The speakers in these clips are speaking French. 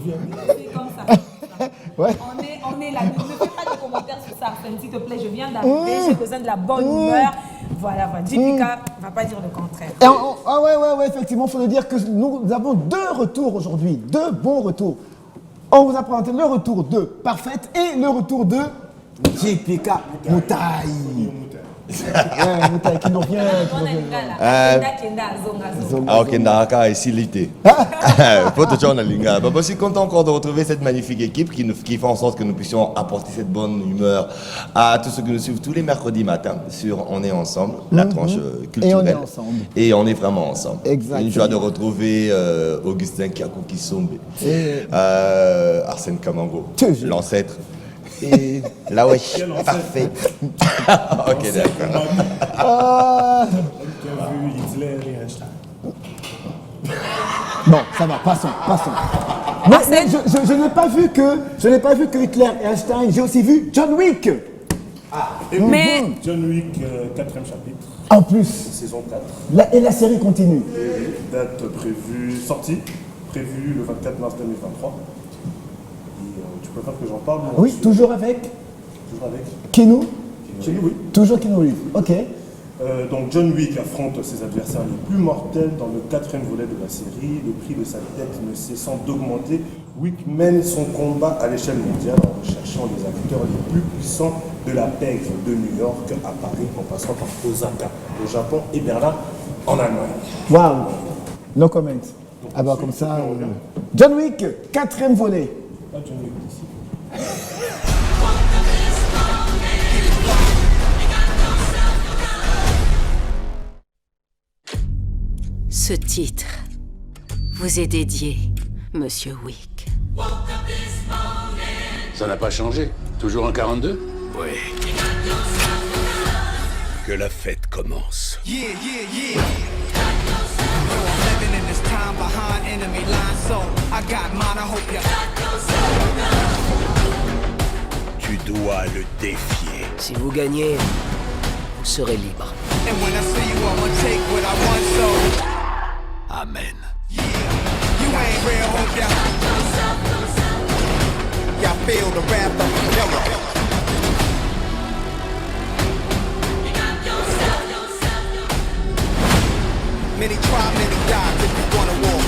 C'est comme ça. Ouais. On est là. Ne fais pas de commentaires sur ça, Arsène, s'il te plaît. Je viens d'arriver, j'ai besoin de la bonne humeur. Voilà, voilà. JPK ne va pas dire le contraire. Ouais, effectivement, il faut le dire que nous avons 2 retours aujourd'hui, 2 bons retours. On vous a présenté le retour de Parfaite et le retour de JPK Moutaï. Ouais, Moutaï qui nous revient. Okendaka et Silité. Faut toujours linga. Je suis content encore de retrouver cette magnifique équipe qui fait en sorte que nous puissions apporter cette bonne humeur à tous ceux qui nous suivent tous les mercredis matins sur On est ensemble, la tranche culturelle. Et on est ensemble. Et on est vraiment ensemble. Exactement. Une joie de retrouver Augustin Kiakou Kisombe, Arsène Kamango, l'ancêtre. Et là, ouais, parfait. Ok, d'accord. Tu as vu Hitler et Einstein. Bon, ça va, passons. Mais je n'ai pas vu que Hitler et Einstein, j'ai aussi vu John Wick. Mais John Wick, 4e chapitre, En plus, saison 4. et la série continue. Date sortie prévue le 24 mars 2023. Tu peux pas que j'en parle? Oui, toujours avec Keanu. Oui. Toujours Keanu Reeves. Ok. Donc John Wick affronte ses adversaires les plus mortels dans le 4e volet de la série. Le prix de sa tête ne cessant d'augmenter, Wick mène son combat à l'échelle mondiale en recherchant les acteurs les plus puissants de la pègre de New York à Paris en passant par Osaka au Japon et Berlin en Allemagne. Waouh. No comment. Ah bah comme ça. John Wick, 4e volet. Pas John Wick d'ici. Ce titre vous est dédié, Monsieur Wick. Ça n'a pas changé. Toujours en 42? Oui. Que la fête commence. Tu dois le défier. Si vous gagnez, vous serez libre. Amen. Many try, many die if you want a war.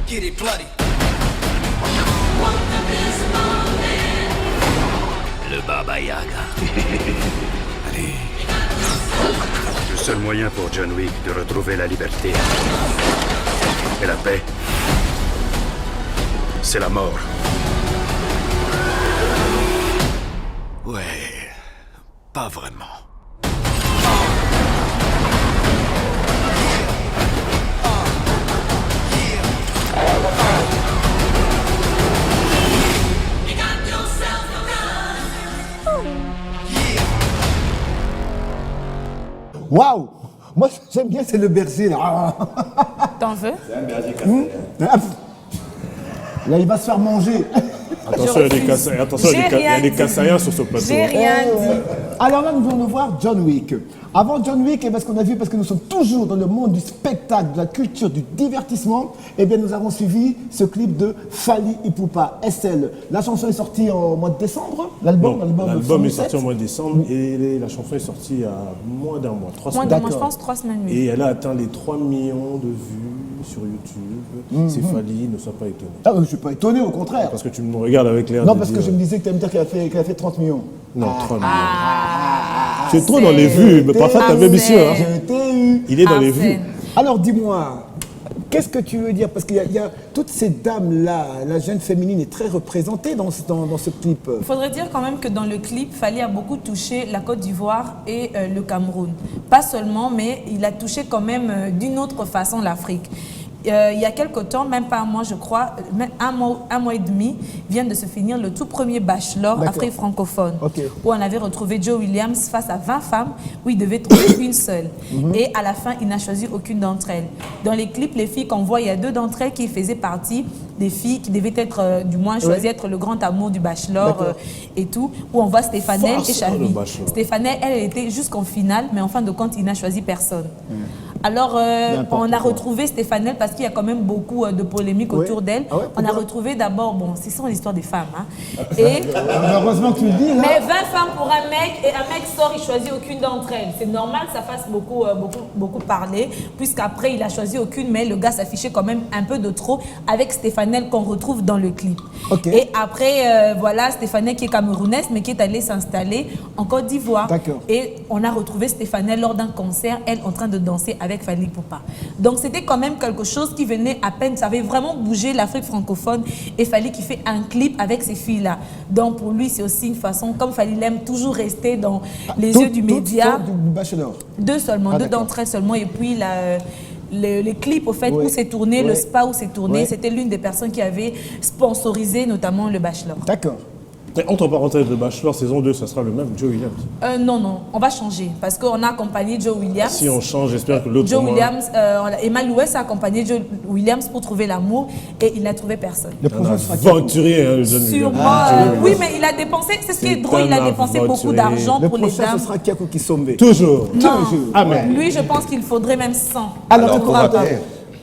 Get it bloody. Le Baba Yaga. Allez. Le seul moyen pour John Wick de retrouver la liberté et la paix, c'est la mort. Ouais, pas vraiment. Waouh. Moi j'aime bien, c'est le berger là. t'en veux? C'est un berger cassé. Là il va se faire manger. Attention, il y a des Kassaïens sur ce plateau. J'ai rien dit. Alors là, nous allons voir John Wick. Avant John Wick, parce qu'on a vu, parce que nous sommes toujours dans le monde du spectacle, de la culture, du divertissement, eh bien nous avons suivi ce clip de Fally Ipupa, SL. La chanson est sortie en mois de décembre. L'album est sorti en mois de décembre et la chanson est sortie il y a moins d'un mois, 3 semaines. Moins d'un mois, je pense 3 semaines. Oui. Et elle a atteint les 3 millions de vues sur YouTube. C'est Fally, ne sois pas étonné. Ah, je ne suis pas étonné, au contraire. Parce que tu me regardes avec l'air Non, de parce que dire, je me disais que tu allais me dire qu'elle a fait 30 millions. Non, 3 millions. C'est trop dans les vues, mais parfois t'as même ici. Je t'ai eu. Il est dans les vues. Alors dis-moi, qu'est-ce que tu veux dire? Parce qu'il y a toutes ces dames-là, la jeune féminine est très représentée dans ce clip. Il faudrait dire quand même que dans le clip, Fally a beaucoup touché la Côte d'Ivoire et le Cameroun. Pas seulement, mais il a touché quand même d'une autre façon l'Afrique. Il y a quelque temps, même pas un mois je crois, un mois et demi, vient de se finir le tout premier bachelor Afrique francophone, où on avait retrouvé Joe Williams face à 20 femmes, où il devait trouver une seule. Et à la fin, il n'a choisi aucune d'entre elles. Dans les clips, les filles qu'on voit, il y a 2 d'entre elles qui faisaient partie des filles qui devaient être, du moins, choisir être le grand amour du bachelor et tout, où on voit Stéphanel et Chavi. Stéphanel, elle était jusqu'en finale, mais en fin de compte, il n'a choisi personne. Alors, N'importe on a quoi. retrouvé Stéphanel parce qu'il y a quand même beaucoup de polémiques Oui. autour d'elle. Ah ouais, On a pourquoi retrouvé d'abord, bon, c'est ça l'histoire des femmes. Hein. Et, Heureusement que tu le dis, là. mais 20 femmes pour un mec, et un mec sort, il choisit aucune d'entre elles. C'est normal que ça fasse beaucoup parler, puisqu'après, il a choisi aucune, mais le gars s'affichait quand même un peu de trop avec Stéphanel qu'on retrouve dans le clip. Ok. Et après, voilà, Stéphanel qui est camerounaise, mais qui est allée s'installer en Côte d'Ivoire. D'accord. Et on a retrouvé Stéphanel lors d'un concert, elle en train de danser avec Fally Ipupa. Donc c'était quand même quelque chose qui venait à peine, ça avait vraiment bougé l'Afrique francophone et Fally qui fait un clip avec ces filles-là. Donc pour lui, c'est aussi une façon, comme Fally il aime toujours rester dans les yeux du média. Du Bachelor. Deux seulement, Ah, deux d'accord. d'entre elles seulement. Et puis les clips au fait Ouais. où c'est tourné, le Ouais. spa où c'est tourné, Ouais. c'était l'une des personnes qui avait sponsorisé notamment le Bachelor. D'accord. Et entre parenthèses, le Bachelor saison 2, ça sera le même, Joe Williams. Non, on va changer parce qu'on a accompagné Joe Williams. Si on change, j'espère que l'autre. Joe au moins, Williams, Emma Louès a accompagné Joe Williams pour trouver l'amour et il n'a trouvé personne. Le un prochain sera qui? aventurier, hein, le jeune Sûrement, Williams. oui, mais il a dépensé, c'est ce qui est C'est drôle, il a un dépensé beaucoup aventurier. d'argent Le pour les prochain, dames. ce sera Kiako qui sombe. Toujours. Non, Toujours. Ah, mais lui, je pense qu'il faudrait même 100. Alors, pour on va avoir-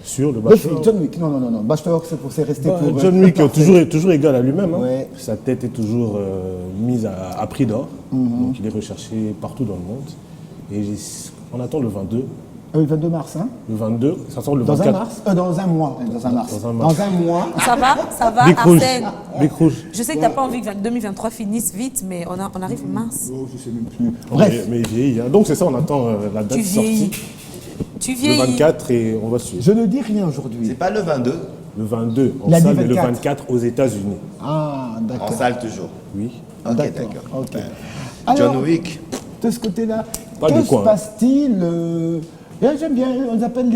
sur le Le film, Bachelor. John Wick. Non. Bachelor, c'est resté pour. John Wick est toujours égal à lui-même. Hein. Ouais. Sa tête est toujours mise à prix d'or. Donc il est recherché partout dans le monde. Et on attend le 22. Le 22 mars, hein. Le 22, ça sort le Dans 24. un mars Dans un mois. Dans un mars. Dans un mars. Dans un mois. Ça va, Big Rouge. Arsène. Big Rouge. Je sais que tu n'as pas envie que 2023 finisse vite, mais on arrive mars. Oh, je sais même plus. Bref, Mais il vieillit. Hein. Donc c'est ça, on attend la date Tu vieillis. sortie. Tu Le vieillis. 24 et on va suivre. je ne dis rien aujourd'hui. C'est pas le 22, Le 22 en Il a dit salle et le 24. 24 aux États-Unis. Ah, en d'accord. salle toujours. Oui. Ok, D'accord. d'accord. Ok. John Alors, Wick. de ce côté-là, Pas de que se quoi, hein. passe-t-il J'aime bien, on les appelle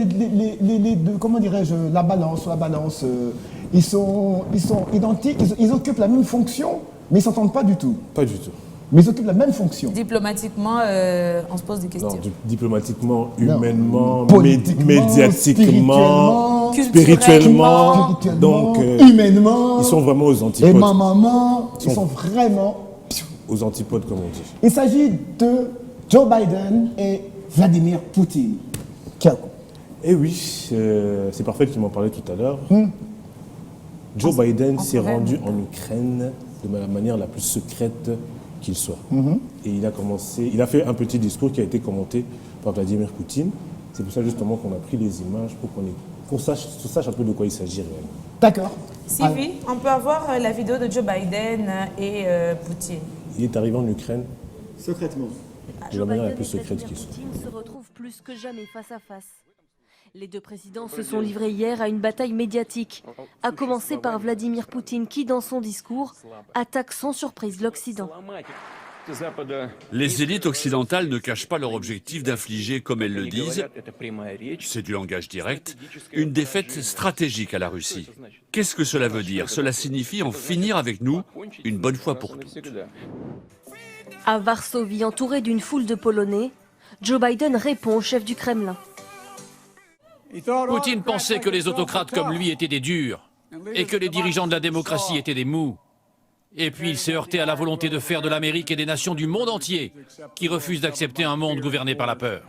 comment dirais-je, la balance. Ils sont identiques, ils occupent la même fonction, mais ils ne s'entendent pas du tout. Pas du tout. Mais ils occupent la même fonction. Diplomatiquement, on se pose des questions. Non, diplomatiquement, humainement, Politiquement, médiatiquement, spirituellement. Spirituellement, Donc, humainement. ils sont vraiment aux Et antipodes. maman, ils Ils sont- sont vraiment. Aux antipodes, comme on dit. Il s'agit de Joe Biden et Vladimir Poutine. Kiako. Eh oui, c'est parfait que tu m'en parlais tout à l'heure. Joe Biden s'est pourrait, rendu en Ukraine de la manière la plus secrète qu'il soit. Et il a fait un petit discours qui a été commenté par Vladimir Poutine. C'est pour ça justement qu'on a pris les images pour qu'on sache un peu de quoi il s'agit réellement. D'accord. Sylvie, on peut avoir la vidéo de Joe Biden et Poutine. Il est arrivé en Ukraine Secrètement. de la manière la plus secrète qu'il soit. Poutine se retrouvent plus que jamais face à face. Les deux présidents se sont livrés hier à une bataille médiatique, à commencer par Vladimir Poutine qui, dans son discours, attaque sans surprise l'Occident. Les élites occidentales ne cachent pas leur objectif d'infliger, comme elles le disent, c'est du langage direct, une défaite stratégique à la Russie. Qu'est-ce que cela veut dire? Cela signifie en finir avec nous une bonne fois pour toutes. À Varsovie, entouré d'une foule de Polonais, Joe Biden répond au chef du Kremlin. Poutine pensait que les autocrates comme lui étaient des durs et que les dirigeants de la démocratie étaient des mous. Et puis il s'est heurté à la volonté de faire de l'Amérique et des nations du monde entier qui refusent d'accepter un monde gouverné par la peur.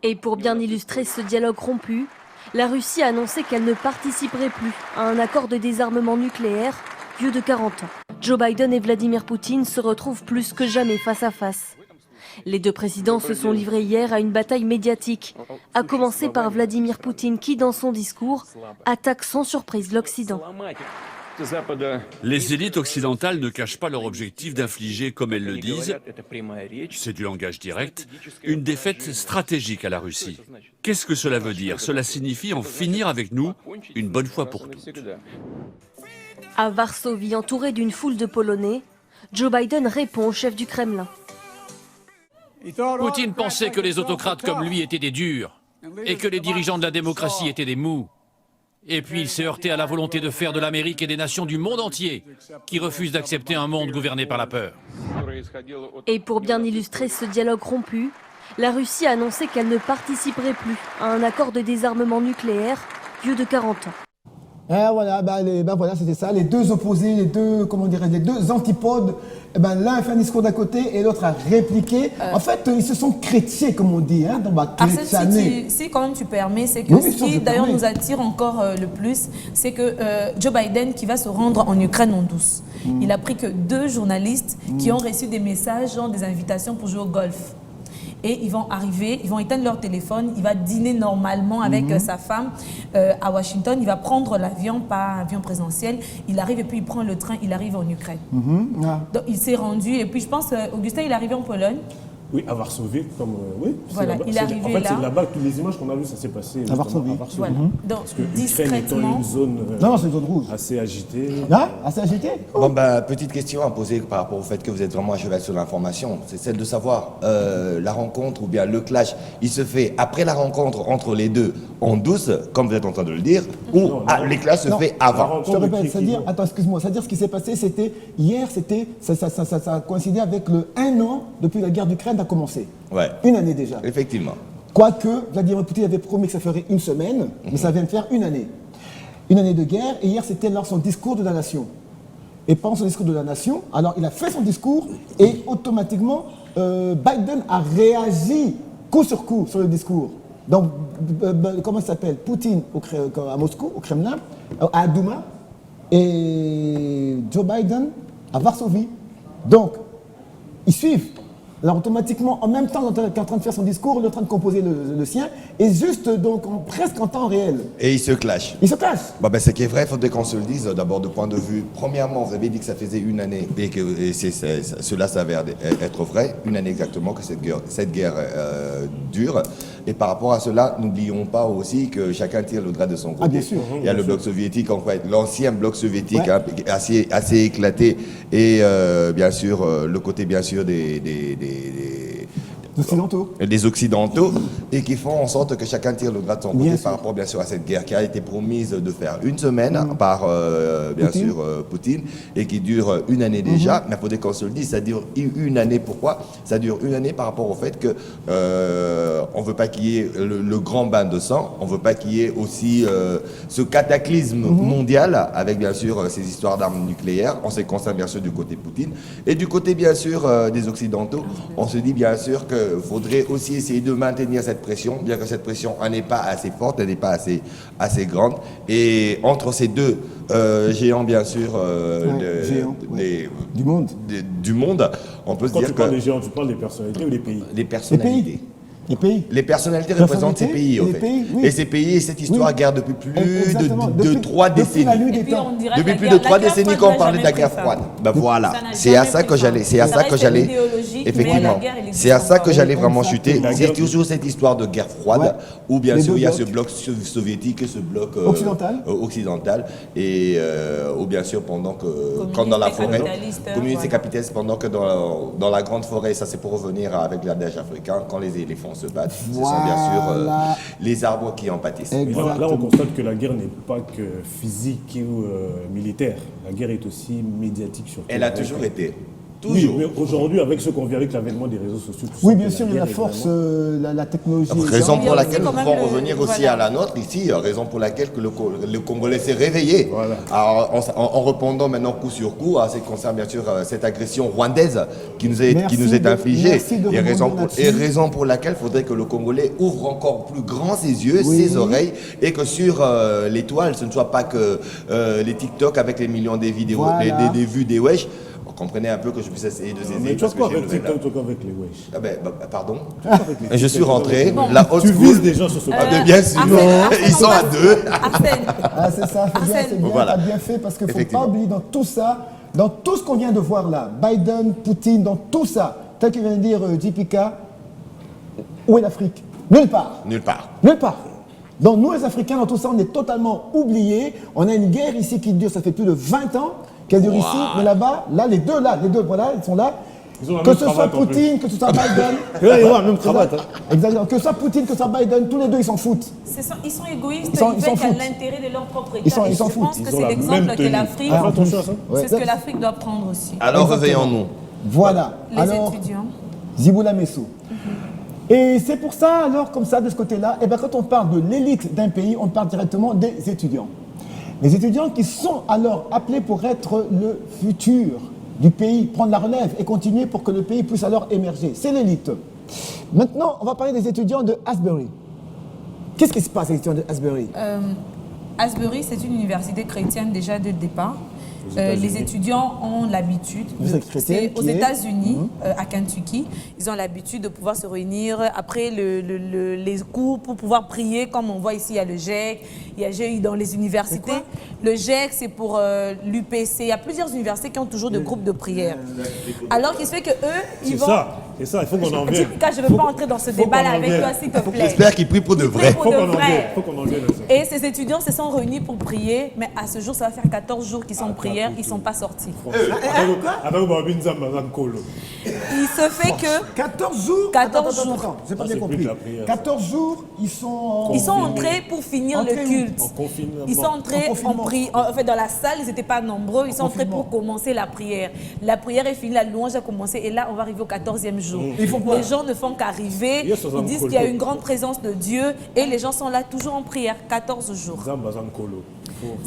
Et pour bien illustrer ce dialogue rompu, la Russie a annoncé qu'elle ne participerait plus à un accord de désarmement nucléaire vieux de 40 ans. Joe Biden et Vladimir Poutine se retrouvent plus que jamais face à face. Les deux présidents se sont livrés hier à une bataille médiatique, à commencer par Vladimir Poutine qui, dans son discours, attaque sans surprise l'Occident. Les élites occidentales ne cachent pas leur objectif d'infliger, comme elles le disent, c'est du langage direct, une défaite stratégique à la Russie. Qu'est-ce que cela veut dire? Cela signifie en finir avec nous une bonne fois pour toutes. À Varsovie, entouré d'une foule de Polonais, Joe Biden répond au chef du Kremlin. Poutine pensait que les autocrates comme lui étaient des durs et que les dirigeants de la démocratie étaient des mous. Et puis il s'est heurté à la volonté de faire de l'Amérique et des nations du monde entier qui refusent d'accepter un monde gouverné par la peur. Et pour bien illustrer ce dialogue rompu, la Russie a annoncé qu'elle ne participerait plus à un accord de désarmement nucléaire vieux de 40 ans. Voilà, voilà, c'était ça. Les deux opposés, les deux, comment dirais, les deux antipodes. L'un a fait un discours d'un côté et l'autre a répliqué. En fait, ils se sont chrétiens, comme on dit, hein, Arsène, si quand même tu permets, c'est que ce qui d'ailleurs nous attire encore le plus, c'est que Joe Biden qui va se rendre en Ukraine en douce. Il a pris que 2 journalistes qui ont reçu des messages, genre des invitations pour jouer au golf. Et ils vont arriver, ils vont éteindre leur téléphone, il va dîner normalement avec sa femme à Washington, il va prendre l'avion, pas avion présentiel, il arrive et puis il prend le train, il arrive en Ukraine. Donc il s'est rendu, et puis je pense, Augustin, il est arrivé en Pologne. Oui, à Varsovie, comme oui. Voilà, il est arrivé là. En fait, c'est là-bas que toutes les images qu'on a vues, ça s'est passé à Varsovie. Voilà. Donc, parce que l'Ukraine étant une zone c'est une zone rouge. assez agitée. Assez agitée. Bon, petite question à poser par rapport au fait que vous êtes vraiment à cheval sur l'information. C'est celle de savoir la rencontre ou bien le clash, il se fait après la rencontre entre les deux en douce, comme vous êtes en train de le dire, ou les clashs se fait avant. Je te répète, c'est-à-dire, attends, excuse-moi, c'est-à-dire ce qui s'est passé, c'était hier, ça coïncidait avec le 1 an depuis la guerre d'Ukraine a commencé. Ouais. 1 année déjà. Effectivement. Quoique, Vladimir Poutine avait promis que ça ferait 1 semaine, mais ça vient de faire 1 année. 1 année de guerre, et hier c'était lors son discours de la nation. Et pendant son discours de la nation, alors il a fait son discours, et automatiquement, Biden a réagi coup sur coup sur le discours. Donc, comment ça s'appelle? Poutine à Moscou, au Kremlin, à Douma, et Joe Biden à Varsovie. Donc, ils suivent. Alors automatiquement, en même temps qu'il est en train de faire son discours, il est en train de composer le sien, et juste donc presque en temps réel. Et ils se clashent. Ils se clashent. Ce qui est vrai, il faudrait qu'on se le dise d'abord de point de vue. Premièrement, vous avez dit que ça faisait 1 année, et que cela s'avère être vrai, 1 année exactement que cette guerre dure. Et par rapport à cela, n'oublions pas aussi que chacun tire le drap de son côté. Bien sûr. Il y a le bloc soviétique, en fait, l'ancien bloc soviétique assez éclaté, et bien sûr le côté bien sûr des Occidentaux, et qui font en sorte que chacun tire le drap de son côté par rapport bien sûr à cette guerre qui a été promise de faire 1 semaine par bien sûr Poutine, et qui dure 1 année déjà. Mais il faudrait qu'on se le dise, ça dure 1 année. Pourquoi? Ça dure 1 année par rapport au fait que on ne veut pas qu'il y ait le grand bain de sang, on ne veut pas qu'il y ait aussi ce cataclysme mondial avec bien sûr ces histoires d'armes nucléaires. On se concerne bien sûr du côté Poutine, et du côté bien sûr des Occidentaux, on se dit bien sûr que faudrait aussi essayer de maintenir cette pression, bien que cette pression n'est pas assez forte, elle n'est pas assez grande. Et entre ces deux géants, bien sûr, du monde, on peut se dire que... Quand tu parles des géants, tu parles des personnalités ou des pays? Les personnalités. Les pays. Les personnalités représentent ces pays, en fait. Et ces pays, cette histoire guerre depuis plus de 3 décennies. Depuis plus de 3 décennies qu'on parlait de la guerre froide. Voilà, c'est à ça que j'allais, effectivement, c'est à ça que j'allais vraiment chuter. C'est toujours cette histoire de guerre froide, où bien sûr il y a ce bloc soviétique et ce bloc occidental, et où bien sûr pendant que, quand dans la forêt, communiste et capitaliste, pendant que dans la grande forêt, ça c'est pour revenir avec l'adage africain, quand les éléphants se battent, ce sont bien sûr les arbres qui en pâtissent. Là, on constate que la guerre n'est pas que physique ou militaire. La guerre est aussi médiatique surtout. Elle a toujours été. Oui, mais aujourd'hui, avec ce qu'on vit avec l'avènement des réseaux sociaux, oui, bien sûr, il y a la force, la technologie. Raison pour laquelle nous pouvons revenir aussi à la nôtre ici, raison pour laquelle que le Congolais s'est réveillé. Alors, en répondant maintenant coup sur coup à ce qui concerne bien sûr cette agression rwandaise qui nous est infligée. Et raison pour laquelle il faudrait que le Congolais ouvre encore plus grand ses yeux, ses oreilles, et que sur l'étoile, ce ne soit pas que les TikTok avec les millions des vidéos, des vues des wesh. Comprenez un peu que je puisse essayer de saisir. Mais tu as quoi avec TikTok, avec les wesh? Pardon. Je suis rentré. La haute tu vises des gens sur ce plateau. Bien sûr. Ils sont à 2. C'est ça, c'est bien, t'as bien fait, parce qu'il ne faut pas oublier dans tout ça, dans tout ce qu'on vient de voir là, Biden, Poutine, dans tout ça, tel qu'il vient de dire JPK, où est l'Afrique? Nulle part. Nulle part. Nulle part. Donc nous les Africains, dans tout ça, on est totalement oubliés. On a une guerre ici qui dure, ça fait plus de 20 ans. Qu'elle dure ici, mais là-bas, les deux, voilà, ils sont là. Que ce soit Poutine, que ce soit Biden. Même cravate. Exactement. Que ce soit Poutine, que ce soit Biden, tous les deux, ils s'en foutent. Ils sont égoïstes, ils veulent qu'à l'intérêt de leur propre État. Ils s'en foutent. Je pense que c'est l'exemple que l'Afrique, c'est ce que l'Afrique doit prendre aussi. Alors réveillons-nous. Voilà. Les étudiants. Ziboula Messou. Et c'est pour ça, alors, comme ça, de ce côté-là, quand on parle de l'élite d'un pays, on parle directement des étudiants. Les étudiants qui sont alors appelés pour être le futur du pays, prendre la relève et continuer pour que le pays puisse alors émerger. C'est l'élite. Maintenant, on va parler des étudiants de Asbury. Qu'est-ce qui se passe avec les étudiants de Asbury? Asbury, c'est une université chrétienne déjà dès le départ. Les étudiants ont l'habitude, aux États-Unis, à Kentucky, ils ont l'habitude de pouvoir se réunir après les cours pour pouvoir prier, comme on voit ici, il y a le GEC, il y a GEI dans les universités. Le GEC, c'est pour l'UPC. Il y a plusieurs universités qui ont toujours des groupes de prière. Alors qu'il se fait que eux, ils vont... C'est ça, il faut qu'on en vienne. Je ne veux pas entrer dans ce débat-là avec toi, s'il te plaît. J'espère qu'ils prient pour de vrai. Il faut qu'on en vienne. Et ces étudiants se sont réunis pour prier, mais à ce jour, ça va faire 14 jours qu'ils sont en prière, ils ne sont pas sortis. Il se fait que... 14 jours 14 jours. Attends, j'ai pas bien compris. 14 jours, ils sont... Ils sont entrés pour finir le culte. Ils sont entrés en fait, dans la salle, ils n'étaient pas nombreux, ils sont entrés pour commencer la prière. La prière est finie, la louange a commencé, et là, on va arriver au 14e jour. Les gens ne font qu'arriver, ils disent qu'il y a une grande présence de Dieu, et les gens sont là toujours en prière, 14 jours.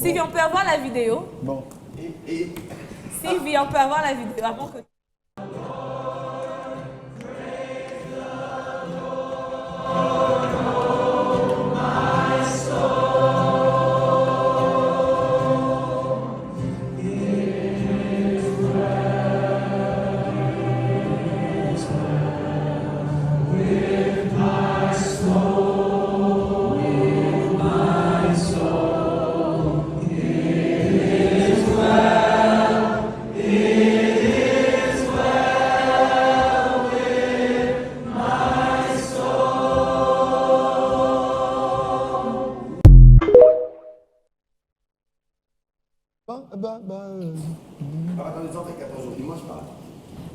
Sylvie, on peut avoir la vidéo? Bon. Sylvie, on peut avoir la vidéo avant que...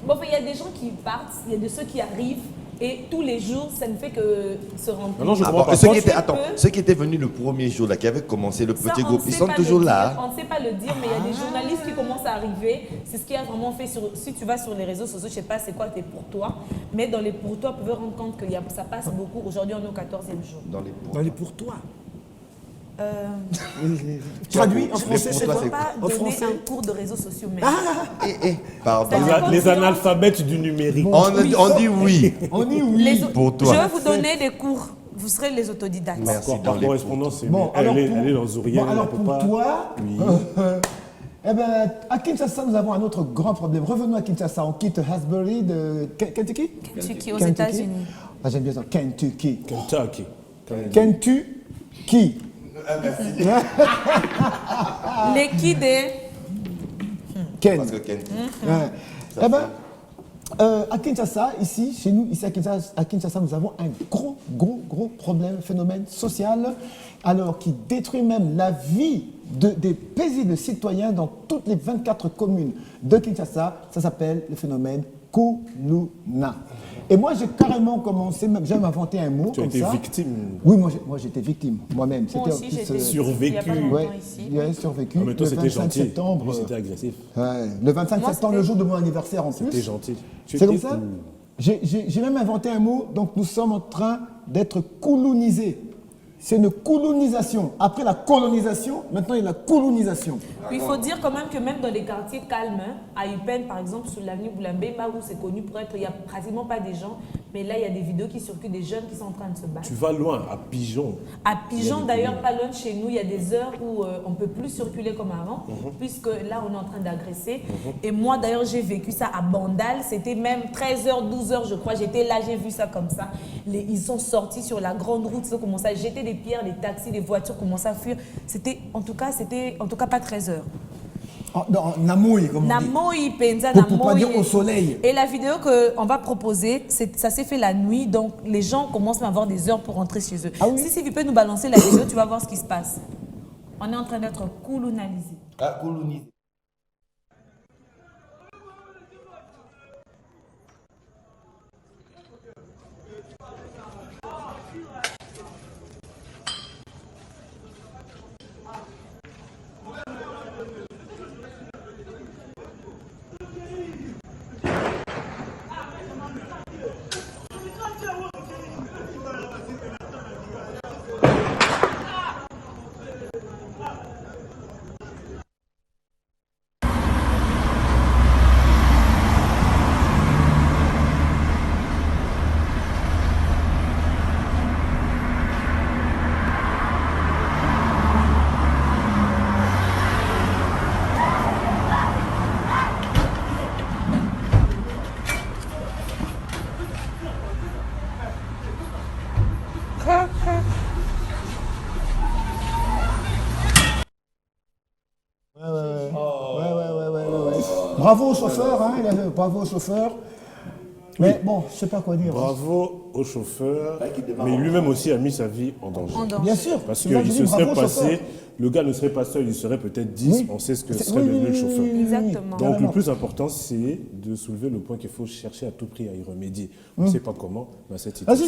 Bon, il y a des gens qui partent, il y a de ceux qui arrivent, et tous les jours, ça ne fait que se remplir. Non, je comprends pas. Ceux qui étaient venus le premier jour, là, qui avaient commencé le petit groupe, ils sont toujours là. On ne sait pas le dire, mais il y a des journalistes qui commencent à arriver. C'est ce qui a vraiment fait, si tu vas sur les réseaux sociaux, je ne sais pas c'est quoi tes pour toi, mais dans les pour toi, vous pouvez rendre compte que ça passe beaucoup. Aujourd'hui, on est au 14e jour. Dans les pour toi. Traduit en français, je ne peux pas donner un cours de réseaux sociaux. Mais... Pardon. Les analphabètes du numérique. On dit oui. On dit oui. Pour toi. Je vais vous donner des cours. Vous serez les autodidactes. Merci. Par correspondance, c'est bon, elle est dans Zourienne. Bon, alors pour toi, eh ben, à Kinshasa, nous avons un autre grand problème. Revenons à Kinshasa. On quitte Asbury de Kentucky. Kentucky, aux États-Unis. Ah, j'aime bien ça. Kentucky. Les qui des... Ken. Parce que Ken. Eh ben, à Kinshasa, ici, chez nous, ici à Kinshasa, nous avons un gros problème, phénomène social, alors qui détruit même la vie des paisibles citoyens dans toutes les 24 communes de Kinshasa. Ça s'appelle le phénomène Kuluna. Et moi, j'ai carrément commencé, j'ai même inventé un mot comme ça. Tu as été victime? Oui, moi j'étais victime, moi-même. Moi aussi, j'étais survécu. Oui, survécu. Mais toi, c'était gentil. Septembre, lui, c'était agressif. Ouais, le 25 septembre, le jour de mon anniversaire en plus. C'était gentil. C'est comme ça? J'ai même inventé un mot, donc nous sommes en train d'être colonisés. C'est une colonisation. Après la colonisation, maintenant il y a la colonisation. Puis il faut dire quand même que même dans les quartiers calmes, à Upen par exemple, sur l'avenue Boulambemba, où c'est connu pour être, il n'y a pratiquement pas des gens, mais là il y a des vidéos qui circulent des jeunes qui sont en train de se battre. Tu vas loin, à Pigeon. À Pigeon d'ailleurs, pas loin de chez nous, il y a des heures où on ne peut plus circuler comme avant, puisque là on est en train d'agresser. Et moi d'ailleurs j'ai vécu ça à Bandal, c'était même 13h, 12h je crois, j'étais là, j'ai vu ça comme ça. Ils sont sortis sur la grande route, ils ont commencé à jeter des pierres, les taxis, les voitures commençaient à fuir. C'était en tout cas pas 13h. Namouille, comme on dit. Namouille, Penza, Pour pas dire au soleil. Et la vidéo qu'on va proposer, ça s'est fait la nuit, donc les gens commencent à avoir des heures pour rentrer chez eux. Si tu peux nous balancer la vidéo, tu vas voir ce qui se passe. On est en train d'être colonisés. Colonisés. Bravo au chauffeur, hein, bravo au chauffeur. Mais bon, je ne sais pas quoi dire. Bravo au chauffeur, mais lui-même aussi a mis sa vie en danger. Bien sûr. Parce qu'il se serait passé, le gars ne serait pas seul, il serait peut-être 10, on sait ce que serait devenu le chauffeur. Exactement. Donc le plus important, c'est de soulever le point qu'il faut chercher à tout prix à y remédier. On ne sait pas comment dans cette situation.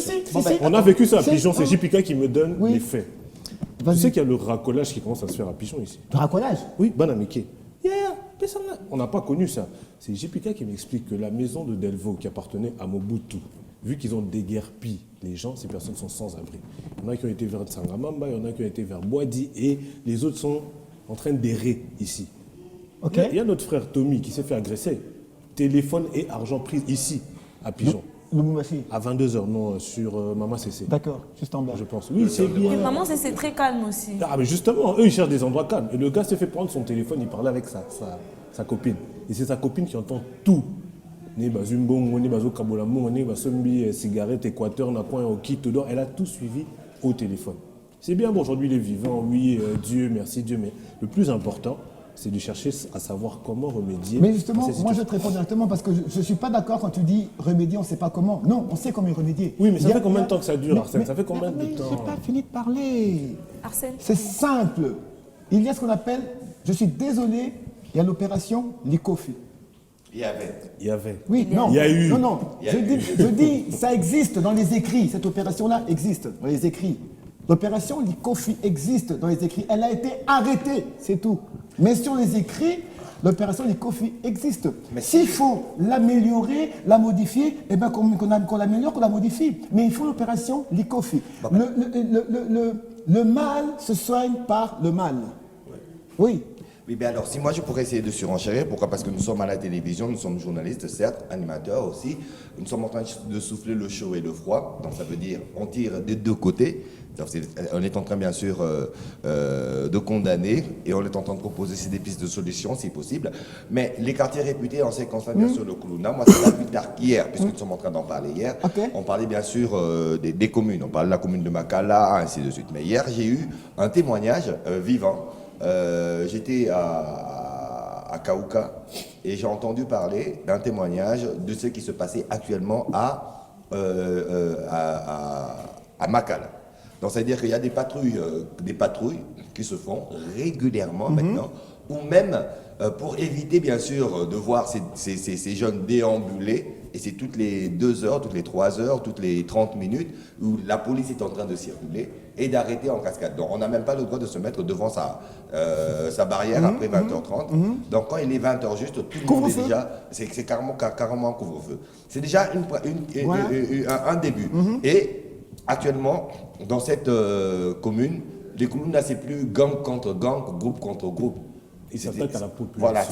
On a vécu ça à Pigeon, c'est JPK qui me donne les faits. Tu sais qu'il y a le racolage qui commence à se faire à Pigeon ici. Le racolage? Oui, Banamike. On n'a pas connu ça. C'est JPK qui m'explique que la maison de Delvaux qui appartenait à Mobutu, vu qu'ils ont déguerpi les gens, ces personnes sont sans abri. Il y en a qui ont été vers Tsangamamba, il y en a qui ont été vers Boadi et les autres sont en train d'errer ici. Okay. Il y a notre frère Tommy qui s'est fait agresser. Téléphone et argent pris ici, à Pigeon. À 22h, non, sur Mama CC. D'accord, juste en bas. Je pense. Oui, c'est bien. Et Maman CC, c'est très calme aussi. Ah, mais justement, eux, ils cherchent des endroits calmes. Et le gars s'est fait prendre son téléphone, il parlait avec sa copine. Et c'est sa copine qui entend tout. Cigarette, Équateur, elle a tout suivi au téléphone. C'est bien, bon, aujourd'hui, il est vivant, oui, Dieu, merci Dieu, mais le plus important, c'est de chercher à savoir comment remédier. Mais justement, moi je te réponds directement parce que je ne suis pas d'accord quand tu dis remédier, on ne sait pas comment. Non, on sait comment y remédier. Oui, mais ça fait combien de temps que ça dure, Arsène? Ça fait combien de temps? Je n'ai pas fini de parler. Arsène. C'est simple. Il y a ce qu'on appelle, je suis désolé, il y a l'opération Likofi. Il y avait. Oui, non. Il y a eu. Non. Je dis, ça existe dans les écrits. Cette opération-là existe dans les écrits. L'opération Likofi existe dans les écrits. Elle a été arrêtée, c'est tout. Mais sur les écrits, l'opération Likofi existe. S'il faut l'améliorer, la modifier, eh bien qu'on l'améliore, qu'on la modifie. Mais il faut l'opération Likofi. Le mal se soigne par le mal. Oui. Oui, bien alors, si moi je pourrais essayer de surenchérir, pourquoi? Parce que nous sommes à la télévision, nous sommes journalistes, certes, animateurs aussi. Nous sommes en train de souffler le chaud et le froid, donc ça veut dire on tire des deux côtés. Donc on est en train, bien sûr, de condamner et on est en train de proposer des pistes de solutions, si possible. Mais les quartiers réputés, on sait qu'on fait bien sûr le Koulouna. Moi, c'est pas plus tard qu'hier, puisque nous sommes en train d'en parler hier. On parlait bien sûr des communes. On parlait de la commune de Makala, ainsi de suite. Mais hier, j'ai eu un témoignage vivant. J'étais à Kaouka et j'ai entendu parler d'un témoignage de ce qui se passait actuellement à Makala. Donc ça veut dire qu'il y a des patrouilles qui se font régulièrement maintenant, ou même pour éviter bien sûr de voir ces jeunes déambuler, et c'est toutes les 2 heures, toutes les 3 heures, toutes les 30 minutes où la police est en train de circuler et d'arrêter en cascade. Donc on n'a même pas le droit de se mettre devant sa barrière après 20h30. Donc quand il est 20h juste, tout le monde est déjà, c'est carrément un couvre-feu. C'est déjà un début. Et actuellement, dans cette commune, les Koulouna, c'est plus gang contre gang, groupe contre groupe. Ils s'attaquent à la population. Voilà,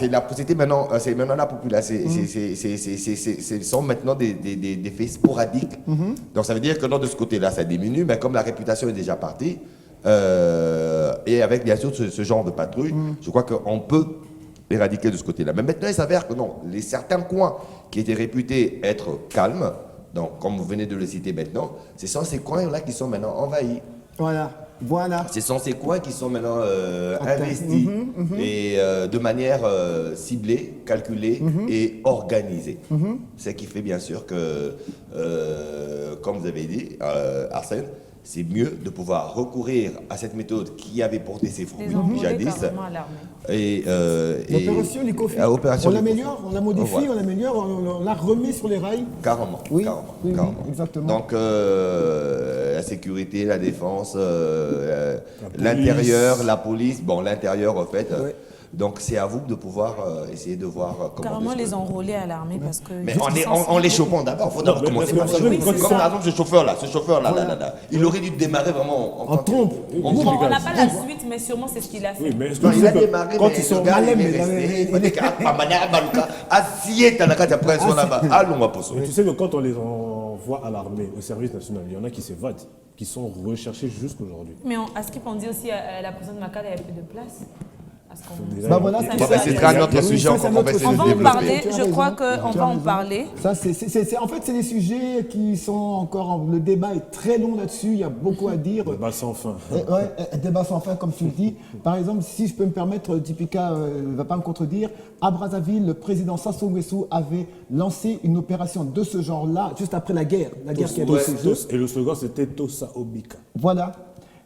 c'est maintenant la population. Ce sont maintenant des faits sporadiques. Donc ça veut dire que de ce côté-là, ça diminue, mais comme la réputation est déjà partie, et avec bien sûr ce genre de patrouille, je crois qu'on peut éradiquer de ce côté-là. Mais maintenant, il s'avère que non, certains coins qui étaient réputés être calmes, donc comme vous venez de le citer maintenant, ce sont ces coins-là qui sont maintenant envahis. Voilà. Ce sont ces coins qui sont maintenant investis et de manière ciblée, calculée et organisée. Ce qui fait bien sûr que, comme vous avez dit, Arsène, c'est mieux de pouvoir recourir à cette méthode qui avait porté ses fruits jadis. L'opération Likofi, on l'améliore, on la modifie, on l'améliore, on la remet sur les rails. Carrément. Exactement. Donc la sécurité, la défense, l'intérieur, la police, bon l'intérieur en fait. Donc c'est à vous de pouvoir essayer de voir comment... Carrément les enrôler à l'armée parce que... Mais en les chauffant d'abord, il faut d'abord commencer par les chauffer. Comme par exemple ce chauffeur-là, il aurait dû démarrer vraiment en trompe. On n'a pas la suite, mais sûrement c'est ce qu'il a fait. Oui, mais il a démarré, quand ils sont restés, il est tu sais que quand on les envoie à l'armée, au service national, il y en a qui s'évadent, qui sont recherchés jusqu'aujourd'hui. Mais à ce qu'on dit aussi, à la prison de Makala, il n'y a plus de place. Bah voilà, c'est très un autre sujet encore qu'on va essayer On de va en développer. parler, je crois qu'on va en parler. Ça, en fait, c'est des sujets qui sont encore... Le débat est très long là-dessus, il y a beaucoup à dire. Débat sans fin. Débat sans fin, comme tu le dis. Par exemple, si je peux me permettre, Tipika ne va pas me contredire, à Brazzaville, le président Sassou Nguesso avait lancé une opération de ce genre-là, juste après la guerre qui avait eu ce jeu. Et le slogan, c'était Tosa Obika. Voilà.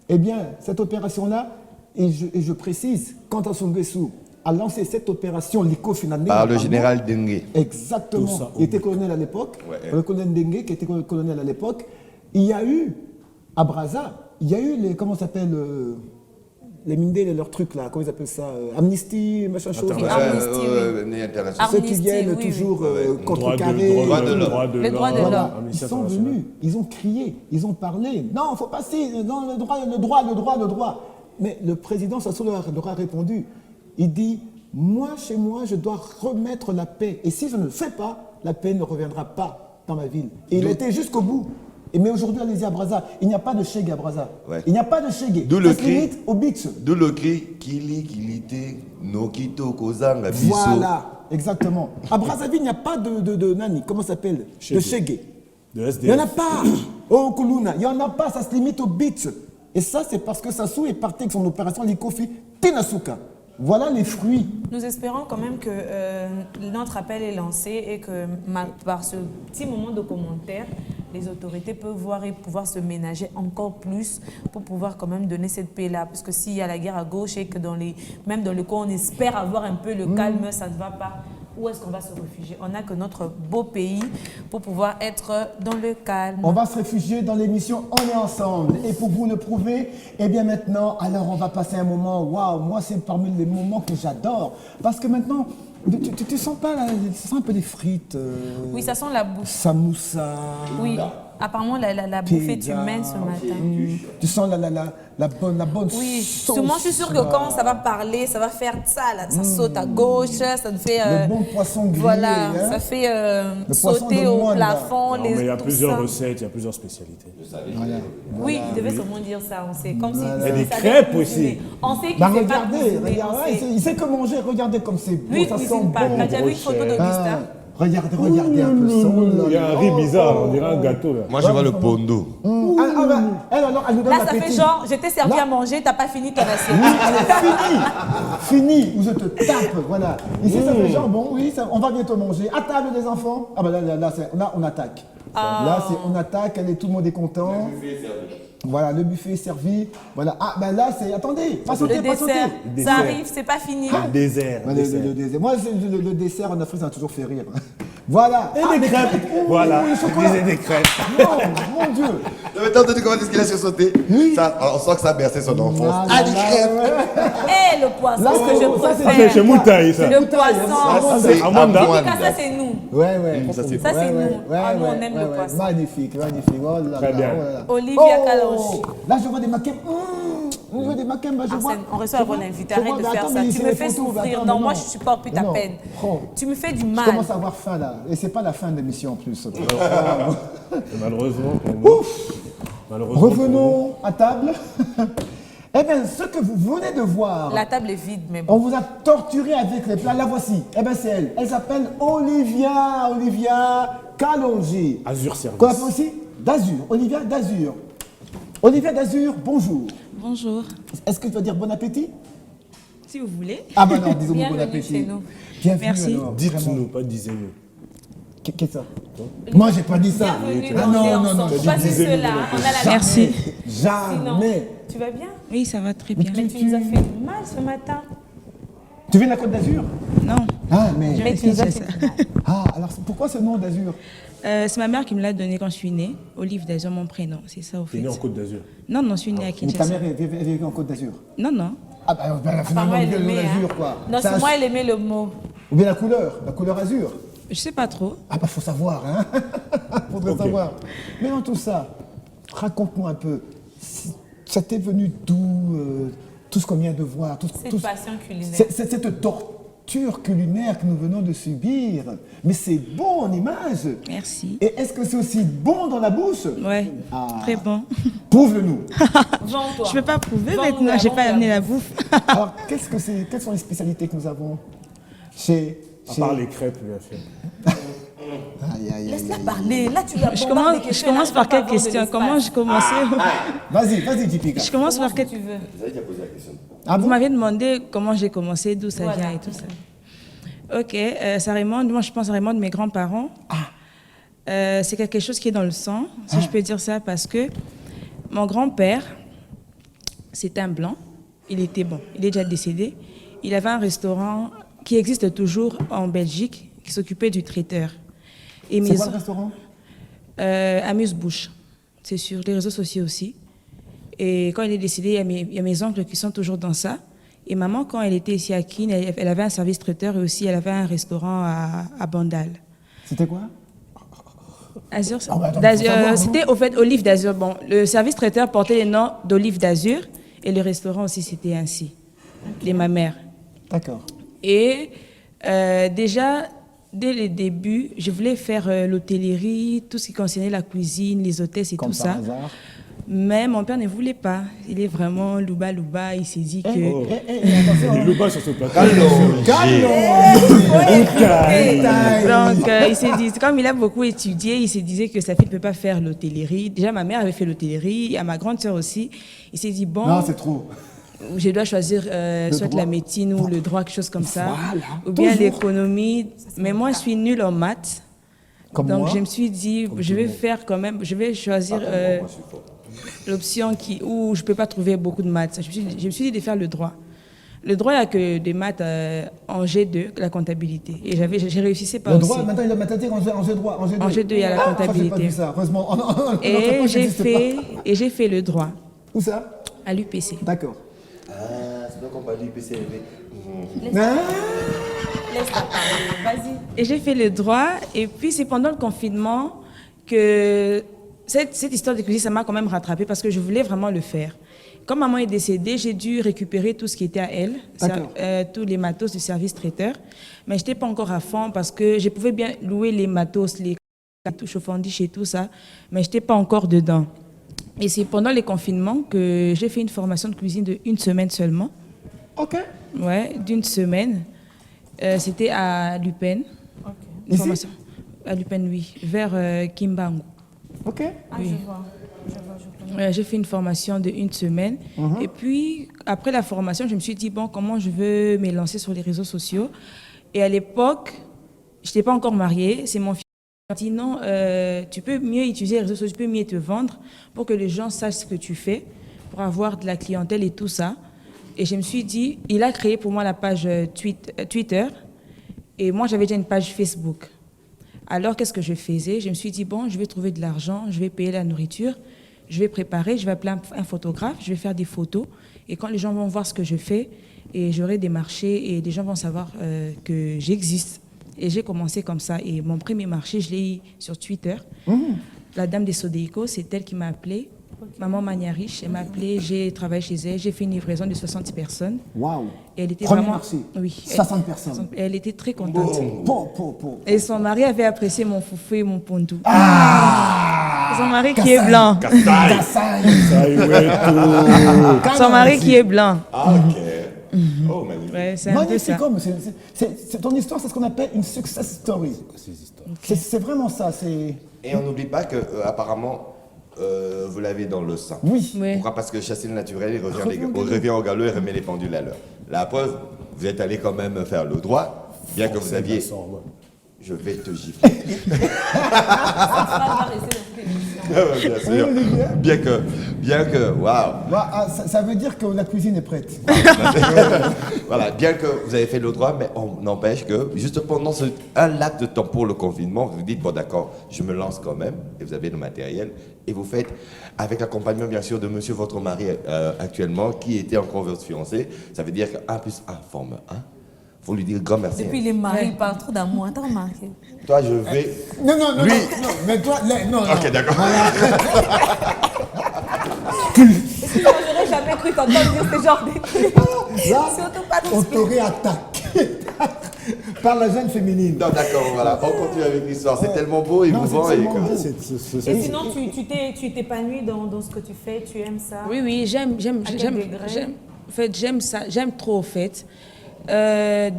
Eh bien, cette opération-là, et je précise, quand Sassou Nguesso a lancé cette opération, l'ICO finalement... Par le général Dengue. Exactement. Il était colonel à l'époque. Le colonel Dengue, qui était colonel à l'époque. Il y a eu, à Brazza, il y a eu les... Comment ça s'appelle les Mindés, leurs trucs là, comment ils appellent ça Amnesty, machin chose. Ceux qui viennent toujours contrecarrer. Les droits de l'homme. Ils sont venus, ils ont crié, ils ont parlé. Non, il ne faut pas si, non, le droit. Mais le président Sassou leur a répondu. Il dit, moi, chez moi, je dois remettre la paix. Et si je ne le fais pas, la paix ne reviendra pas dans ma ville. Et il a été jusqu'au bout. Mais aujourd'hui, allez-y à Brazza, il n'y a pas de Chegue à Brazza. Ouais. Il n'y a pas de Chegue. D'où le cri au beach. D'où le cri Kilite, Nokito, Kozanga, Biso. Voilà, exactement. À Brazzaville, il n'y a pas de Nani, comment ça s'appelle De Chegue. De SDF. Il n'y en a pas. Au Kuluna, il n'y en a pas, ça se limite au beach. Et ça, c'est parce que Sassou est parti avec son opération Likofi Tinasuka. Voilà les fruits. Nous espérons quand même que notre appel est lancé et que par ce petit moment de commentaire, les autorités peuvent voir et pouvoir se ménager encore plus pour pouvoir quand même donner cette paix-là. Parce que s'il y a la guerre à gauche et que même dans le coin on espère avoir un peu le calme, ça ne va pas. Où est-ce qu'on va se réfugier? On n'a que notre beau pays pour pouvoir être dans le calme. On va se réfugier dans l'émission On est ensemble. Et pour vous le prouver, eh bien maintenant, alors on va passer un moment, waouh, moi c'est parmi les moments que j'adore. Parce que maintenant, tu sens pas, là, ça sent un peu les frites. Oui, ça sent la bouffe. Samoussa. Oui, apparemment la bouffe est humaine ce matin. Tu sens la bonne oui, sauce. Moi je suis sûre que quand ça va parler, ça va faire ça, là, ça saute à gauche, ça nous fait... le bon poisson grillé. Voilà, hein? Ça fait sauter au plafond. Non, mais il y a plusieurs recettes, il y a plusieurs spécialités. Voilà. Oui, il devait seulement dire ça, on sait. Comme si il y a des crêpes aussi. On sait qu'il bah, sait pas regardez, il sait que manger, regardez comme c'est beau, lui, ça il sent bon. pas. T'as déjà vu une photo d'Augustin? Regardez un peu ça. Il y a un riz bizarre, on dirait un gâteau là. Moi je vois le pondo. Alors, elle nous donne là, ça fait genre, je t'ai servi à manger, t'as pas fini ton assiette. Oui, elle est finie, ou je te tape, voilà. Ici, ça fait genre, bon, oui, on va bientôt manger. À table, les enfants. Ah, bah là, on attaque. Là, on attaque, tout le monde est content. Le buffet est servi. Voilà, le buffet est servi. Voilà. Ah, ben là, c'est. Attendez, pas sauter, pas sauter. Ça arrive, c'est pas fini. Le dessert. Le dessert. Moi, le dessert en Afrique, ça m'a toujours fait rire. Voilà. Et des crêpes. Voilà. Des crêpes. Non, mon Dieu. T'as entendu comment est-ce qu'il a sursauté? Ça, on sent que ça a bercé son enfance. Ah, des crêpes. Eh, le poisson là, que je préfère. Ça, c'est chez Moutaï, ça. Le poisson. C'est Amanda. Ça, c'est nous. Ouais. Ça, c'est nous. Nous, on aime le poisson. Magnifique. Oh là très bien. Olivia Kalanchi. Là, je vois des maquettes. Je vois des maquettes. On reçoit un bon invité. Arrête de faire ça. Tu me fais souffrir. Non, moi, je supporte plus ta peine. Tu me fais du mal. Je commence à avoir faim, là. Et c'est pas la fin de l'émission, en plus. Malheureusement. Revenons à table. Eh bien, ce que vous venez de voir... La table est vide, mais bon. On vous a torturé avec les plats. La voici. Eh bien, c'est elle. Elle s'appelle Olivia Kalonji. Azur Service. Qu'on appelle aussi d'Azur. Olivia d'Azur. Olivia d'Azur, bonjour. Bonjour. Est-ce que tu vas dire bon appétit? Si vous voulez. Ah ben non, disons-nous bon appétit. Chez nous. Bienvenue. Merci. Alors, dites-nous, pas disez-nous. Qu'est-ce que ça? Moi, j'ai pas dit ça. Non. Pas cela. On a la Merci. Jamais. Tu vas bien? Oui, ça va très bien. Mais tu nous as fait mal ce matin. Tu viens de la Côte d'Azur? Non. Ah, mais... Mais tu nous as fait mal. Ah, alors pourquoi ce nom d'Azur? C'est ma mère qui me l'a donné quand je suis née. Olive d'Azur, mon prénom. C'est ça, au fait. Tu es née en Côte d'Azur? Non, je suis née à Kinshasa. Ta mère est vécue en Côte d'Azur? Non. Ah, bah finalement, elle aimait l'Azur, quoi. Non, c'est moi, elle aimait le mot. Ou bien la couleur Azur? Je sais pas trop. Ah, bah, faut savoir, hein. Faudrait savoir. Mais dans tout ça, raconte-moi un peu. Ça t'est venu d'où tout ce qu'on vient de voir, cette passion culinaire. torture culinaire que nous venons de subir. Mais c'est bon en image. Merci. Et est-ce que c'est aussi bon dans la bouche? Ouais, très bon. Prouve-le-nous. Je ne peux pas prouver maintenant, je n'ai pas amené la bouffe. Alors, quelles sont les spécialités que nous avons chez... À part les crêpes, lui a fait. Laisse-la parler. Là, tu vas Je commence par quelle question? Comment je commençais? Vas-y, Jipika. Je commence par quelle... tu veux. Vous avez déjà posé la question. Vous m'aviez demandé comment j'ai commencé, d'où ça vient et tout ça. Ok, ça remonte, moi je pense que ça remonte de mes grands-parents. C'est quelque chose qui est dans le sang, si je peux dire ça, parce que mon grand-père, c'était un blanc, il était bon, il est déjà décédé. Il avait un restaurant qui existe toujours en Belgique, qui s'occupait du traiteur. C'est quoi le restaurant? Amuse-bouche, c'est sur les réseaux sociaux aussi. Et quand il est décédé, il y a mes oncles qui sont toujours dans ça. Et maman, quand elle était ici à Keene, elle avait un service traiteur et aussi elle avait un restaurant à Bandal. C'était quoi? Azur, c'était au fait Olive d'Azur. Bon, le service traiteur portait le nom d'Olive d'Azur et le restaurant aussi c'était ainsi, les mamères. D'accord. Et déjà, dès le début, je voulais faire l'hôtellerie, tout ce qui concernait la cuisine, les hôtesses et tout ça. Hasard. Mais mon père ne voulait pas. Il est vraiment louba. Il s'est dit que... Il est louba sur ce plateau. Donc, il s'est dit, comme il a beaucoup étudié, il se disait que sa fille ne peut pas faire l'hôtellerie. Déjà, ma mère avait fait l'hôtellerie, à ma grande sœur aussi. Il s'est dit, bon... Non, c'est trop. Je dois choisir soit droit. la médecine ou le droit, quelque chose comme ça. Voilà, ou bien toujours. l'économie. Mais moi, je suis nulle en maths. Comme donc, moi. je me suis dit, je vais faire quand même... Je vais choisir... l'option où je ne peux pas trouver beaucoup de maths. Je me suis dit de faire le droit. Le droit, il n'y a que des maths en G2, la comptabilité. Et j'ai réussi, c'est pas le aussi. droit, maintenant il a mathématique en G3. En G2, il y a la comptabilité. Ça, j'ai pas vu ça, heureusement. Et j'ai fait le droit. Où ça? À l'UPC. D'accord. C'est bien qu'on parle du PCLV. Laisse-la parler. Vas-y. Et j'ai fait le droit. Et puis, c'est pendant le confinement que cette histoire de cuisine, ça m'a quand même rattrapée parce que je voulais vraiment le faire. Quand maman est décédée, j'ai dû récupérer tout ce qui était à elle, tous les matos du service traiteur. Mais je n'étais pas encore à fond parce que je pouvais bien louer les matos, les chauffandiches et tout ça, mais je n'étais pas encore dedans. Et c'est pendant les confinements que j'ai fait une formation de cuisine de 1 semaine seulement. Ok. Ouais, d'1 semaine. C'était à Lupin. Ok. Une formation. À Lupin, oui, vers Kimbangu. Ok. Ah, Oui. je vois. J'ai fait une formation de 1 semaine. Et puis, après la formation, je me suis dit, bon, comment je veux me lancer sur les réseaux sociaux. Et à l'époque, je n'étais pas encore mariée. C'est mon fils qui m'a dit, non, tu peux mieux utiliser les réseaux sociaux, tu peux mieux te vendre pour que les gens sachent ce que tu fais, pour avoir de la clientèle et tout ça. Et je me suis dit, il a créé pour moi la page Twitter. Et moi, j'avais déjà une page Facebook. Alors, qu'est-ce que je faisais? Je me suis dit, bon, je vais trouver de l'argent, je vais payer la nourriture, je vais préparer, je vais appeler un photographe, je vais faire des photos. Et quand les gens vont voir ce que je fais, et j'aurai des marchés, et les gens vont savoir que j'existe. Et j'ai commencé comme ça. Et mon premier marché, je l'ai eu sur Twitter. La dame des Sodeiko, c'est elle qui m'a appelée. Maman Magnariche, elle m'a appelée, j'ai travaillé chez elle, j'ai fait une livraison de 60 personnes. Waouh! Et elle était Premier vraiment... marché. Oui. 60 personnes. Elle était très contente. Bon. Et son mari avait apprécié mon foufou et mon pondou. Son mari qui est blanc. Son mari qui est blanc. Ah, ok. Oh, magnifique. Ouais, c'est un peu ça. Ton histoire, c'est ce qu'on appelle une success story. C'est vraiment ça. Et on n'oublie pas que, apparemment, vous l'avez dans le sang. Oui. Pourquoi? Parce que chasser le naturel, il revient au galop et remet les pendules à l'heure. La preuve, vous êtes allé quand même faire le droit, bien que vous aviez... Je vais te gifler. Bien sûr. Bien que, waouh. Ça veut dire que la cuisine est prête. Voilà, bien que vous avez fait le droit, mais on n'empêche que, juste pendant un laps de temps pour le confinement, vous vous dites, bon d'accord, je me lance quand même, et vous avez le matériel, et vous faites, avec l'accompagnement bien sûr de monsieur votre mari actuellement, qui était encore votre fiancé, ça veut dire que 1 + 1 forme 1. Faut lui dire grand merci. Et puis les maris parlent trop d'amour, t'as remarqué? Toi, je vais... Non, mais toi, non. Ok, d'accord. J'aurais jamais cru t'entendre dire ce genre de trucs. Là, Surtout pas on t'aurait attaqué. Par la jeune féminine. Non, d'accord, voilà. On continue avec l'histoire. C'est tellement beau, émouvant. Et sinon, tu t'épanouis dans ce que tu fais, tu aimes ça? Oui, j'aime ça, j'aime trop, en fait.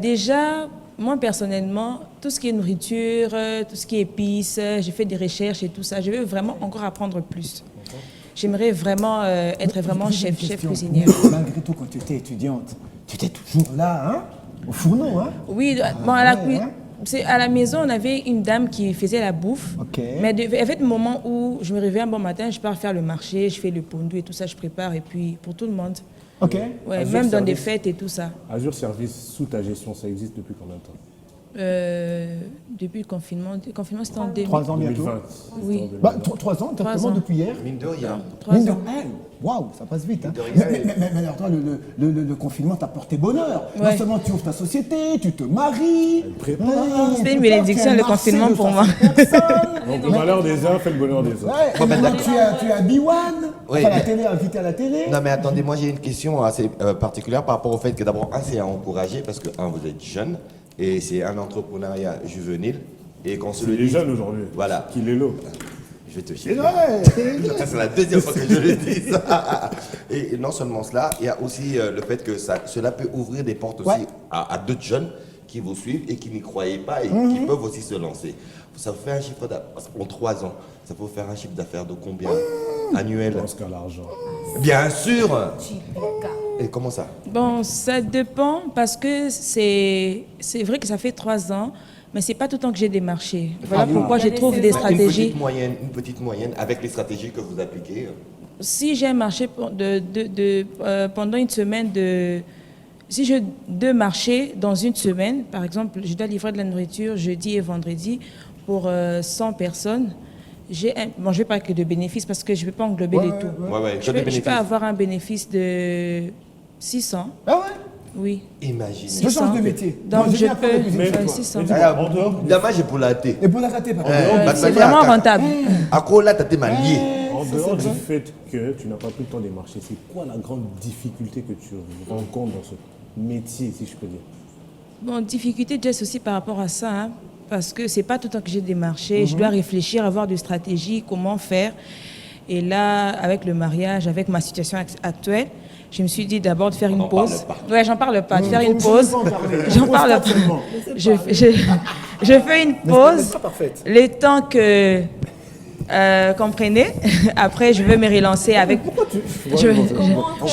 Déjà, moi, personnellement, tout ce qui est nourriture, tout ce qui est épices, j'ai fait des recherches et tout ça. Je veux vraiment encore apprendre plus. J'aimerais vraiment être vraiment chef cuisinière. Malgré tout, quand tu étais étudiante, tu étais toujours là, hein? Au fourneau, hein? Oui, bon, à la maison, on avait une dame qui faisait la bouffe. Mais il y avait des moments où je me réveille un bon matin, je pars faire le marché, je fais le pondou et tout ça, je prépare, et puis pour tout le monde. Ouais, même dans des fêtes et tout ça. Azur Service sous ta gestion, ça existe depuis combien de temps? Depuis le confinement. Le confinement, c'était en 3 ans bientôt. 2020. Oui. 3 ans, exactement, depuis hier. Mine de rien. 3 ans. Waouh, ça passe vite. Hein. Mais alors, toi, le confinement t'a porté bonheur. Ouais. Non seulement tu ouvres ta société, tu te maries. C'était une bénédiction, le confinement, pour moi. Donc, le malheur des uns fait le bonheur des autres. Ouais, tu as B1, Oui. à la télé, invité à la télé. Non, mais attendez, moi j'ai une question assez particulière par rapport au fait que d'abord, c'est à encourager parce que, vous êtes jeune et c'est un entrepreneuriat juvénile. Et qu'on se le dise. Jeune aujourd'hui. Voilà. Qu'il est l'eau. Je vais te chier. C'est la deuxième fois que je le dis. Et non seulement cela, il y a aussi le fait que cela peut ouvrir des portes aussi à d'autres jeunes qui vous suivent et qui n'y croyaient pas et qui peuvent aussi se lancer. Ça vous fait un chiffre d'affaires, en 3 ans, ça peut vous faire un chiffre d'affaires de combien annuel? Je pense qu'à l'argent. Bien sûr. Et comment ça? Bon, ça dépend parce que c'est vrai que ça fait 3 ans, mais c'est pas tout le temps que j'ai démarché. Voilà pourquoi je trouve des stratégies. Une petite moyenne avec les stratégies que vous appliquez. Si j'ai marché pendant une semaine si je deux marchés dans une semaine, par exemple, je dois livrer de la nourriture jeudi et vendredi pour 100 personnes. Je ne vais pas que de bénéfices parce que je ne vais pas englober les tout. Je peux avoir un bénéfice de 600. Ah ouais? Oui. Imagine. Je change de métier. Donc je peux 600. Dommage pour la thé. Et pour la rater, c'est vraiment rentable. À quoi là, tu as lié? En dehors du fait que tu n'as pas pris le temps de marcher, c'est quoi la grande difficulté que tu rencontres dans ce métier, si je peux dire? Bon, difficulté, Jess, aussi par rapport à ça, hein, parce que c'est pas tout le temps que j'ai démarché. Je dois réfléchir, avoir des stratégies, comment faire. Et là, avec le mariage, avec ma situation actuelle, je me suis dit d'abord de faire une pause. Ouais, j'en parle pas. De faire une pause. J'en parle pas. Je fais une pause. Le temps que comprenez. Après, je veux me relancer avec. Comment tu es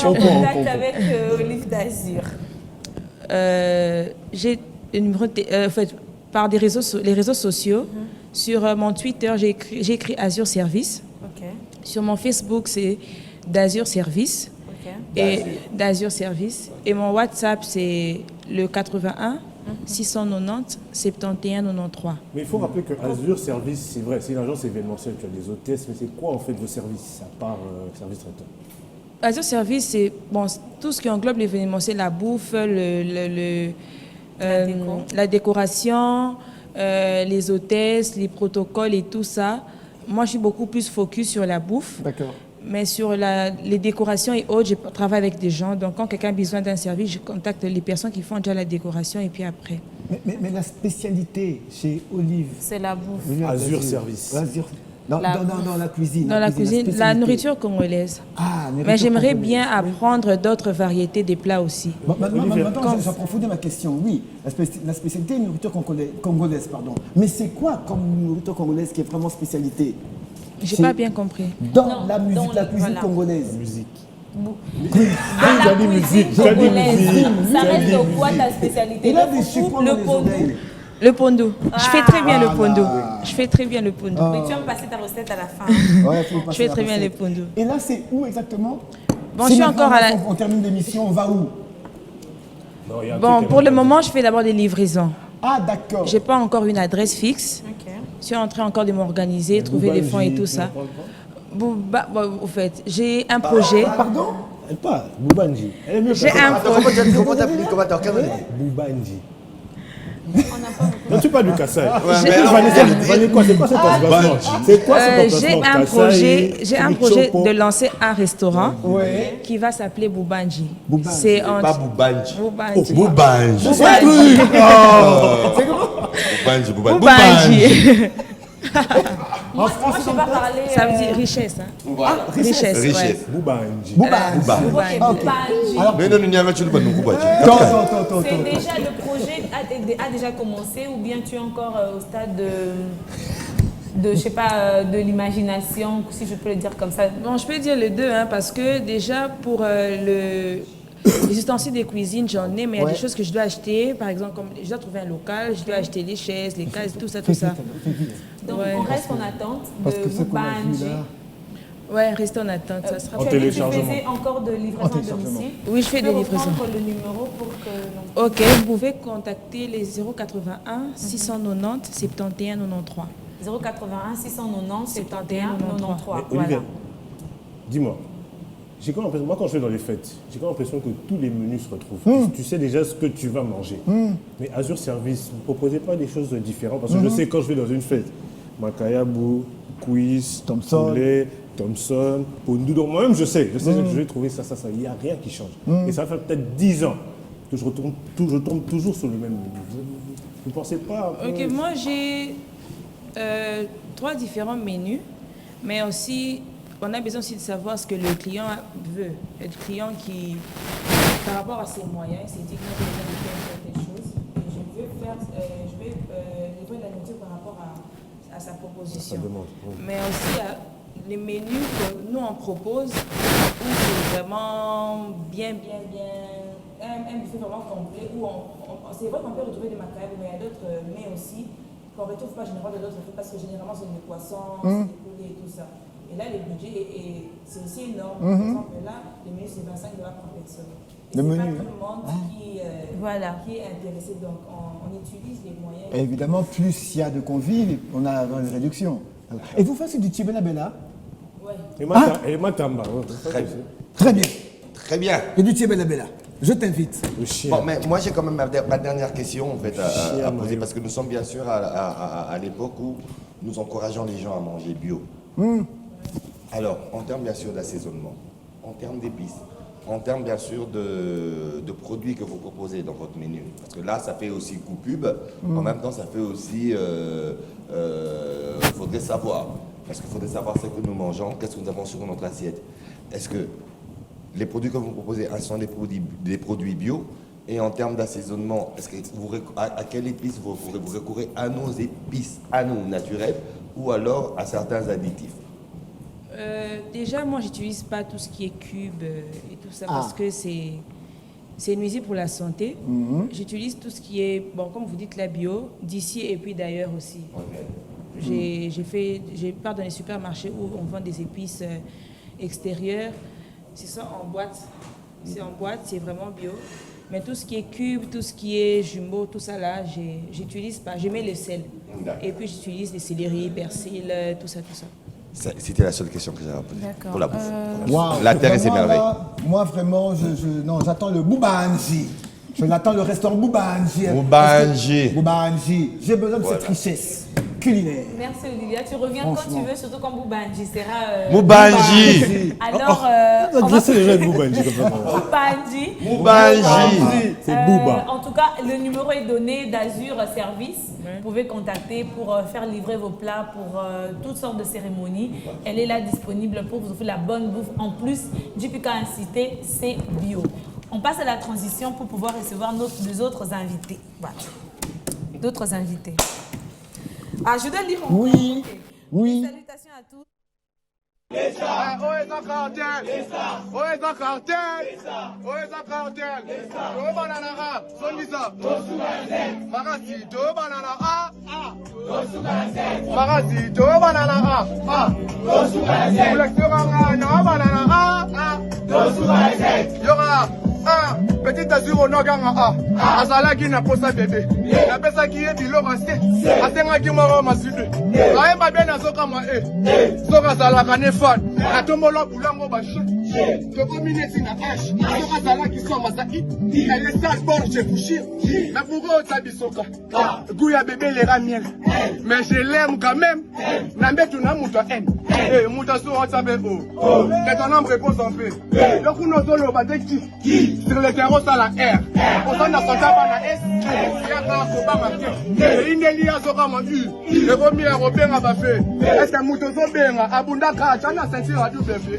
en contact avec Olive d'Azur? J'ai en fait, par les réseaux sociaux. Sur mon Twitter, j'ai écrit Azur Service. Sur mon Facebook, c'est d'Azur Service. Et d'Azur Service. Et mon WhatsApp, c'est le 81 690 71 93. Mais il faut rappeler que Azur Service, c'est vrai, c'est une agence événementielle, tu as des hôtesses, mais c'est quoi en fait vos services, à part service traiteur? Azur Service, c'est tout ce qui englobe l'événementiel, la bouffe, la décoration, les hôtesses, les protocoles et tout ça. Moi, je suis beaucoup plus focus sur la bouffe. D'accord. Mais sur les décorations et autres, je travaille avec des gens. Donc, quand quelqu'un a besoin d'un service, je contacte les personnes qui font déjà la décoration et puis après. Mais la spécialité chez Olive, c'est la bouffe. Azur Service. Dans la cuisine. Dans la cuisine, la nourriture congolaise. Mais j'aimerais bien apprendre d'autres variétés de plats aussi. Maintenant, j'approfondis ma question. Oui, la spécialité est nourriture congolaise, pardon. Mais c'est quoi comme nourriture congolaise qui est vraiment spécialité? J'ai pas bien compris. Dans la musique, la cuisine congolaise. Musique. Dans la cuisine congolaise. Ça reste quoi ta spécialité? Le pondou. Le pondou. Je fais très bien le pondou. Je fais très bien le pondou. Mais tu vas me passer ta recette à la fin. Je fais très bien le pondou. Et là, c'est où exactement? Bon, je suis encore à la... On termine l'émission, on va où? Bon, pour le moment, je fais d'abord des livraisons. Ah, d'accord. Je n'ai pas encore une adresse fixe. Je suis en train encore de m'organiser, trouver des fonds et tout ça. Au fait, j'ai un projet. Pardon? Pas Boubanji. J'ai un projet. Comment t'appeler? Boubanji. tu parles du Kassai. C'est quoi cet emplacement? C'est quoi cet emplacement? J'ai un projet de lancer un restaurant qui va s'appeler Boubanji. C'est pas Boubanji. Boubanji. C'est comment? Boubanji. En France, je vais pas parler. Ça veut dire richesse. Richesse. Boubanji. Mais non, il n'y a pas de Boubanji. C'est déjà le projet a déjà commencé ou bien tu es encore au stade de je sais pas, de l'imagination, si je peux le dire comme ça? Bon, je peux dire les deux, hein, parce que déjà pour les ustensiles de cuisine, j'en ai, mais il y a des choses que je dois acheter. Par exemple, comme je dois trouver un local, je dois acheter les chaises, les cases, tout ça. Donc on reste en attente de Boubanji. Ouais, restez en attente, ça sera en téléchargement. Tu faisais encore de livraison à domicile? Oui, je fais des livraisons. Je peux reprendre le numéro pour que... Ok, vous pouvez contacter les 081 690 71 93. 081 690 71 93. Olivia, dis-moi, j'ai comme l'impression, moi quand je vais dans les fêtes, j'ai comme l'impression que tous les menus se retrouvent. Tu sais déjà ce que tu vas manger. Mais Azur Service, vous ne proposez pas des choses différentes? Parce que je sais quand je vais dans une fête, Makayabou, Quiz, Poulet, Thompson, Pondou. Donc moi-même je sais que je vais trouver ça. Il n'y a rien qui change. Et ça va faire peut-être 10 ans que je tombe toujours sur le même menu. Vous ne pensez pas un peu... Ok, moi j'ai 3 différents menus, mais aussi on a besoin aussi de savoir ce que le client veut. Le client qui, par rapport à ses moyens, s'est dit que moi j'ai besoin de faire certaines choses et je vais livrer la nourriture par rapport à sa proposition. Mais aussi les menus que nous on propose, où c'est vraiment bien, un buffet vraiment complet, où c'est vrai qu'on peut retrouver des macarons, mais il y a d'autres mets aussi qu'on ne retrouve pas généralement de d'autres fêtes, parce que généralement c'est des poissons, c'est des poulets et tout ça. Et là, le budget, c'est aussi énorme. Par exemple, là, le menu, c'est 25 $ par personne. Et c'est pas tout le monde qui est intéressé. Donc, on utilise les moyens. Et évidemment, plus il y a de convives, on a une réduction. Et vous faites du Tchibena-Bella? Oui. Et Matamba. Très bien. Très bien. Et du Tchibena-Bella. Je t'invite. Bon, mais moi j'ai quand même ma dernière question en fait, à poser, parce que nous sommes bien sûr à l'époque où nous encourageons les gens à manger bio. Alors, en termes bien sûr d'assaisonnement, en termes d'épices, en termes bien sûr de produits que vous proposez dans votre menu, parce que là ça fait aussi coup pub, en même temps ça fait aussi, faudrait savoir, parce qu'il faudrait savoir ce que nous mangeons, qu'est-ce que nous avons sur notre assiette. Est-ce que les produits que vous proposez sont des produits bio? Et en termes d'assaisonnement, est-ce que à quelle épice vous recourez à nos épices, à nous, naturelles, ou alors à certains additifs? Déjà, moi, j'utilise pas tout ce qui est cube et tout ça parce que c'est nuisible pour la santé. J'utilise tout ce qui est, bon, comme vous dites, la bio, d'ici et puis d'ailleurs aussi. J'ai part dans les supermarchés où on vend des épices extérieures. C'est ça en boîte. C'est en boîte, c'est vraiment bio. Mais tout ce qui est cube, tout ce qui est jumbo, tout ça là, j'utilise pas. Je mets le sel. Et puis j'utilise les céleri, persil, tout ça. C'était la seule question que j'avais posée pour la bouffe. Wow. La terre et ses merveilles. Moi vraiment, j'attends le Boubanji. Je l'attends le restaurant Boubanji. Boubanji. J'ai besoin de cette richesse culinaire. Merci Olivia, tu reviens quand tu veux, surtout quand Boubanji sera... Boubanji. Alors, on va les gens de Boubanji comme ça. Boubanji. C'est Bouba. En tout cas, le numéro est donné d'Azur Service. Vous pouvez contacter pour faire livrer vos plats pour toutes sortes de cérémonies. Elle est là disponible pour vous offrir la bonne bouffe. En plus, Jupika Incité, c'est bio. On passe à la transition pour pouvoir recevoir nos autres invités. Voilà. D'autres invités. Ah, je dois lire en Oui. Salutations à tous. Petit Azur au Noganga azalaki na posa bébé na pesa ki e biloko asenga ki moko masudu ayeba bien azokama soka azalaka ne fan atombola bulango bashi tokomine tina h soka azalaki soma za elle est sale borge bouchir mais pour eux tabisoka goût ya bébé lera miel mais je l'aime quand même nambetu na muto haine muto so otsabe o que ton homme repose en paix donc nous solo bateki sur le carreau à la R on s'en a sentaba na S ya ka ko ba marqué indeli ya soka mo le premier robert ba fait est-ce que muto so benga abunda ka chana ceinture a du bébé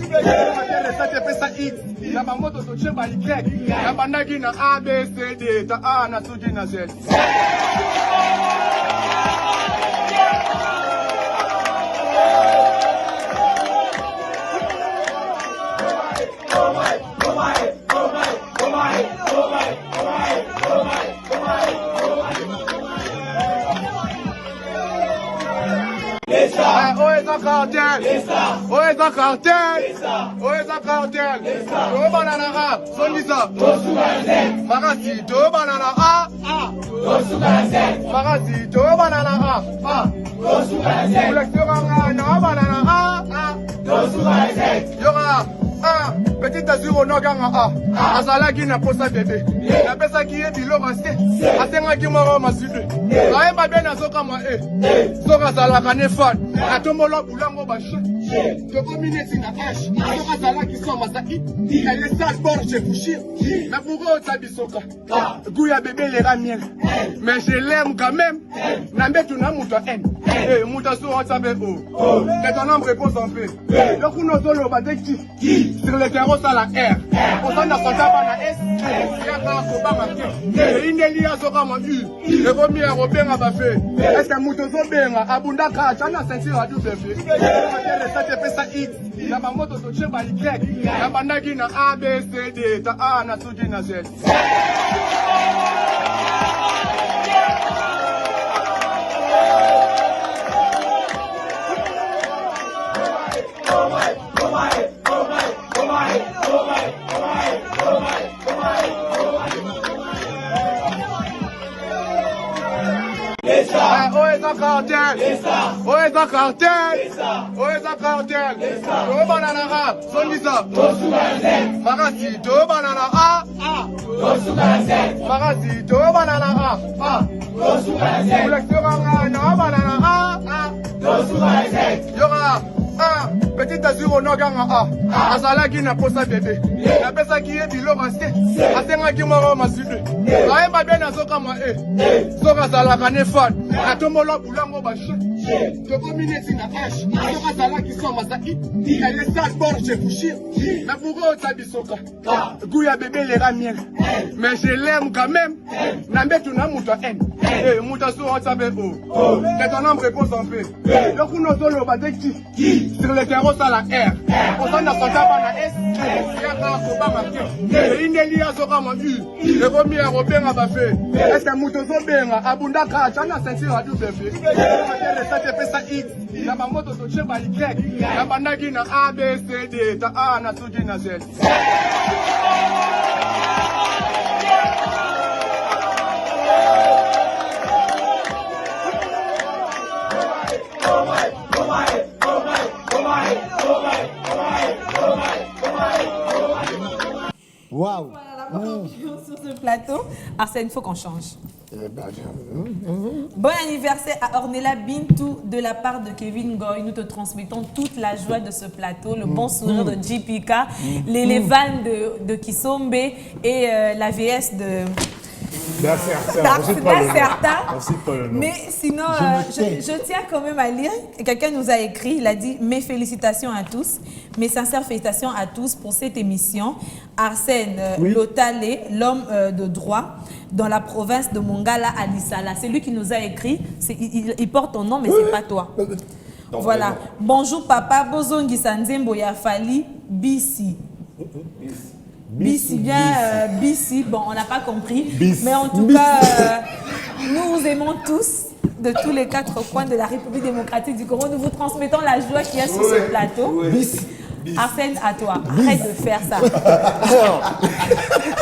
ça pesa X na bangoto to cheba Y na bandaki na A B C D ta A na suji na Z Oeza cartel, to banana A, Sonisa, Magasi, to banana A, Magasi, to banana A, no banana A, Yora, petite azur au noganga A, Azalaki na posa bébé, na pesa qui est bilo resté, Asenga ki moro masudu, Aemba ben azoka ma Soka zalaka ne fan, Atomolo bulango bache, Tokomine tina H, Soka zalaki soma za elle est sale borge bouchir, mais pour eux tabisoka, goût ya bébé lera miel, mais je l'aime quand même, nambetu na muto haine, muto so otsabe o, que ton homme repose en paix, donc nous solo bateki, sur le carreau à la R, on s'en a sentaba na S, ya ka ko ba marqué, indeli ya soka mo le premier robert ba fait, est-ce que muto so benga abunda ka chana ceinture a du bébé, ça pesa X na bangoto to cheba Y na bandaki na A B C D ta A na suji na Z Oeza cartel, to banana A, Sonisa, Magasi, to banana A, Magasi, to banana A, no banana A, Yora, petite azur au noganga A, Azalaki na posa bébé, na pesa qui est bilo resté, Asenga ki moro masudu, Aemba ben azoka ma Soka zalaka ne fan, Atomolo bulango bache, Tokomine tina H, Soka zalaki soma za elle est sale borge bouchir, mais pour eux tabisoka, goût ya bébé lera miel, mais je l'aime quand même, nambetu na muto haine, muto so otsabe o, que ton homme repose en paix, donc nous solo bateki, sur le carreau à la R, on s'en a sentaba na S, ya ka ko ba marqué, indeli ya soka mo le premier robert ba fait, est-ce que muto so benga abunda ka chana ceinture a du bébé, ça pesa X na bangoto to cheba Y na bandaki na A B C D ta A na suji na Z Waouh. Sur ce plateau, Arsène, il faut qu'on change. Bon anniversaire à Ornella Bintou de la part de Kevin Goy. Nous te transmettons toute la joie de ce plateau, le bon sourire de JPK, les vannes de Kisombe et la VS de... Mais sinon, je tiens quand même à lire. Quelqu'un nous a écrit, il a dit « Mes félicitations à tous, mes sincères félicitations à tous pour cette émission. Arsène Lotale, l'homme de droit dans la province de Mongala à Lissala. » C'est lui qui nous a écrit. Il porte ton nom, mais c'est pas toi. Voilà. Bonjour papa, Bozongi Sanzembo Yafali, Bissi. Bissi, bien Bissi, bon, on n'a pas compris. Mais en tout cas, nous vous aimons tous, de tous les quatre coins de la République démocratique du Congo. Nous vous transmettons la joie qu'il y a sur ce plateau. Arsène, à toi. Arrête de faire ça.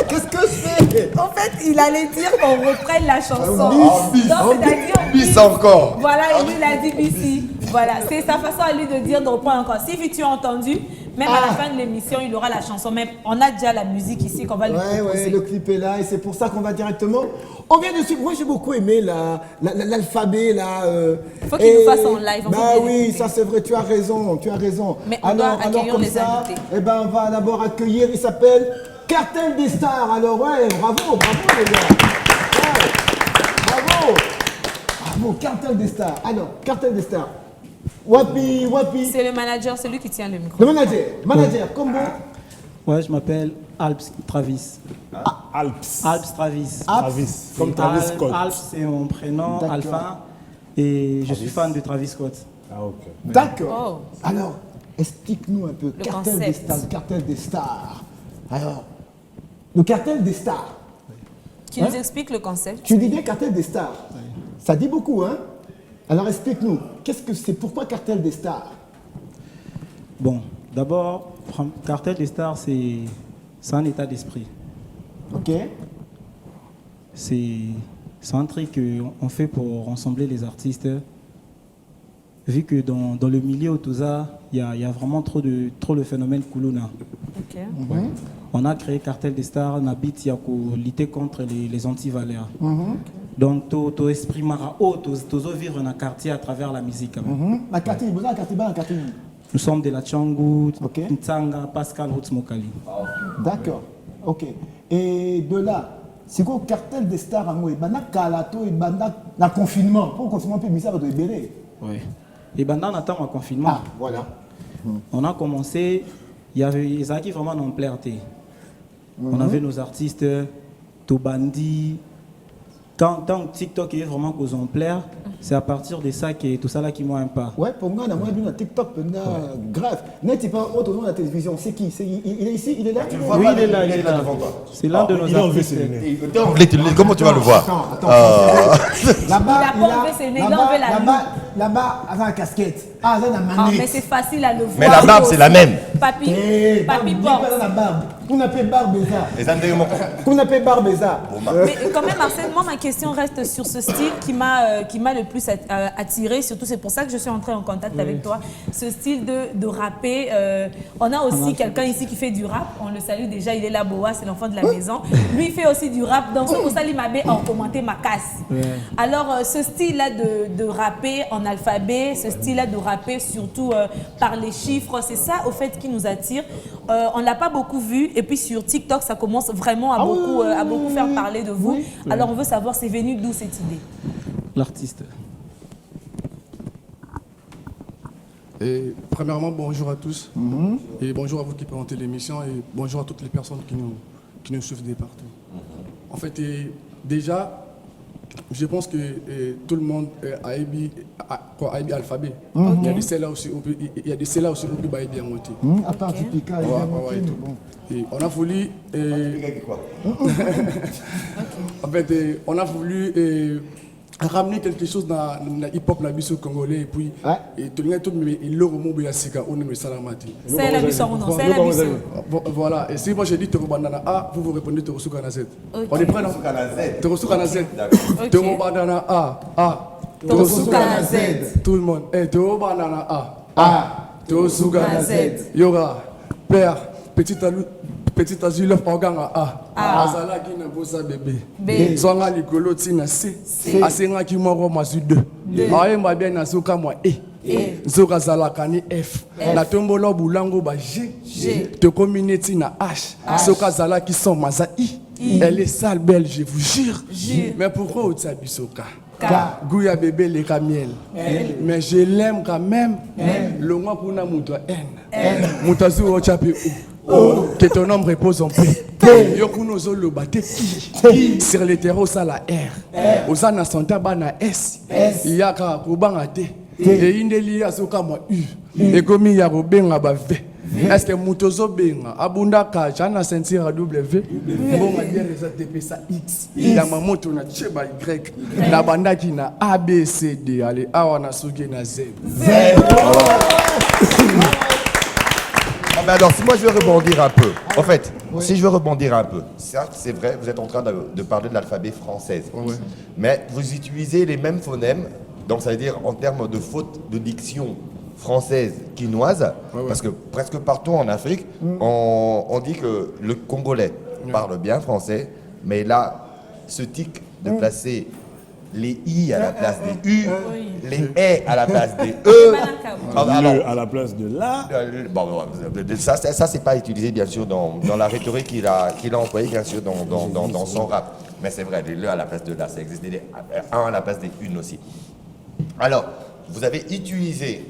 Qu'est-ce que c'est? En fait, il allait dire qu'on reprenne la chanson. C'est-à-dire bis encore. Voilà, et lui, il a dit Bissi. Voilà, c'est sa façon à lui de dire de reprendre encore. Si tu as entendu, Même à la fin de l'émission, il aura la chanson. Même on a déjà la musique ici qu'on va lui proposer. Ouais, le clip est là et c'est pour ça qu'on va directement. On vient de suivre. Moi, j'ai beaucoup aimé l'alphabet là. Il faut qu'il nous fasse en live. Bah oui, ça c'est vrai. Tu as raison. Mais on doit accueillir les invités. Eh ben, on va d'abord accueillir. Il s'appelle Cartel des Stars. Alors ouais, bravo les gars. Ouais, bravo, Cartel des Stars. Alors, Cartel des Stars. Wapi. C'est le manager, c'est lui qui tient le micro. Le manager, comment? Ouais, je m'appelle Alps Travis. Alps Travis. Comme Travis Scott. Alps, c'est mon prénom, Alpha. Et je suis fan de Travis Scott. Ah, ok. D'accord. Alors, explique-nous un peu. Le Cartel concept. des Stars, le Cartel des Stars. Alors, le Cartel des Stars. Tu nous expliques le concept. Tu dis bien Cartel des Stars. Ça dit beaucoup, hein? Alors, explique-nous. Qu'est-ce que c'est? Pourquoi Cartel des Stars? Bon, d'abord, Cartel des Stars, c'est un état d'esprit. Ok. C'est un truc qu'on fait pour rassembler les artistes. Vu que dans le milieu tout ça, il y a vraiment trop le phénomène Kuluna. Ok. Ouais. On a créé Cartel des Stars, on habite pour lutter contre les anti-valeurs. Donc, ton esprit mara haut, tu vivre dans un quartier à travers la musique. La quartier, vous avez un quartier. Nous sommes de la Tchangou, Ntsanga, Pascal, Hotsmokali. D'accord. Ok. Et de là, c'est quoi le Cartel des Stars en Moué? Bana Kalato et Bana la confinement. Pour le confinement, puis ça va te libérer. Oui. Et pendant on attend le confinement. Ah, voilà. On a commencé, il y avait les acquis vraiment en clarté. On avait nos artistes, Tobandi. Quand TikTok est vraiment exemplaire, c'est à partir de ça que tout ça là qui m'a un pas. Ouais, pour moi, on a vu dans TikTok, grave. Net, il pas autre nom de la télévision. C'est qui? Il est ici? Il est là? Oui, il est là, il est là. C'est l'un de nos artistes. Comment tu vas le voir? Attends. Là-bas, avec la casquette. Ah, ça, Ah, mais c'est facile à le voir. Mais la barbe, c'est la même. Papi porte. la barbe. On appelle barbe ça. Les André On appelle barbe ça. Mais quand même, Marcel, moi, ma question reste sur ce style qui m'a le plus attiré. Surtout, c'est pour ça que je suis entrée en contact avec toi. Ce style de rapper. On a aussi quelqu'un ici qui fait du rap. On le salue déjà. Il est là, Boa, c'est l'enfant de la maison. Lui, il fait aussi du rap. Donc, ce ça, il m'a en commenté ma casse. Alors, ce style-là de rapper en alphabet, ce style-là de rapper surtout par les chiffres, c'est ça, au fait, qui nous attire. On ne l'a pas beaucoup vu. Et puis sur TikTok, ça commence vraiment à beaucoup faire parler de vous. Alors on veut savoir, c'est venu d'où cette idée? L'artiste. Et premièrement, bonjour à tous. Et bonjour à vous qui présentez l'émission. Et bonjour à toutes les personnes qui nous suivent de partout. En fait, déjà, je pense que tout le monde a aimé alphabet. Il y a des celles-là aussi, il y a des celles-là aussi où il bien monté. À part du Pika, et on a voulu. En fait, on a voulu ramener quelque chose dans le hip-hop, la biso congolais, et puis tout le monde est le roman de Sika, on est salamati. C'est la biso ou non? C'est la biso. Voilà, et si moi j'ai dit Torobandana A, vous reprenez Torosukana Z. On est prêt, non? Torosukana Z. Torobandana A. Torosukana Z. Tout le monde. Torobandana A. Torosukana Z. Yora, père, petit azul organ a azala qui na bosa bébé zonga likolo tina C asenga ki moko mazu 2 ayemba bien na soka mwa zoka zala kani F na tombola bulango ba G te combiner tina H soka zala qui sont maza I elle est sale belle je vous jure mais pourquoi au bisoka Gouya bébé les camiel mais je l'aime quand même le moi kuna muto N mutazu o chapi que ton homme repose en paix. Yokuno zolo bate qui sur les terreaux ça la R. Osana santa bana S. Yaka kubanga T. Et indeli asoka mo U. Et comme ya robenga ba V. Est-ce que mutozo benga abunda ka jana sentir W. Bon ma bien les ATP ça X. La mamoto na cheba Y. La banda qui na A B C D allez awa na suge na Z. Alors, si moi je veux rebondir un peu, en fait, si je veux rebondir un peu, certes, c'est vrai, vous êtes en train de parler de l'alphabet français, mais vous utilisez les mêmes phonèmes, donc ça veut dire en termes de faute de diction, française quinoise, parce que presque partout en Afrique, on dit que le Congolais parle bien français, mais là, ce tic de placer les I à la place des U, les E à la place des E, Le à la place de là. ça c'est pas utilisé bien sûr dans la rhétorique qu'il a employée bien sûr dans son rap. Mais c'est vrai, les le à la place de là, ça existe, les un à la place des une aussi. Alors, vous avez utilisé,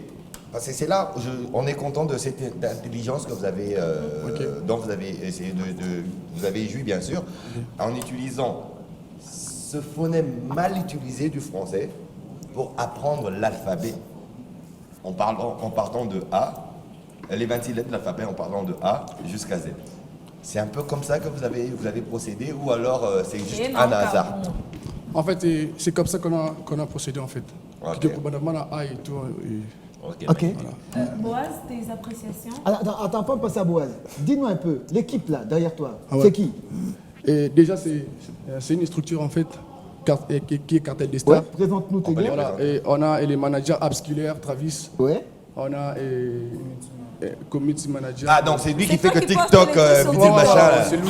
parce que c'est là où on est content de cette intelligence que vous avez, dont vous avez essayé vous avez joui bien sûr, en utilisant ce phonème mal utilisé du français pour apprendre l'alphabet en partant de A, les 26 lettres de l'alphabet en parlant de A jusqu'à Z. C'est un peu comme ça que vous avez procédé ou alors c'est juste un hasard? En fait, c'est comme ça qu'on a procédé en fait. Okay. A et tout. Ok. Voilà. Boaz, tes appréciations? Attends, pas passer à Boaz. Dis-nous un peu, l'équipe là, derrière toi, Ah ouais. c'est qui? Et déjà, c'est une structure en fait qui est Cartel des Stars. Ouais, présente-nous tes gars. Voilà. Et on a les managers Abskiller, Travis. Ouais. On a community manager. Ah donc c'est lui qui fait que TikTok, petit machin là. C'est lui.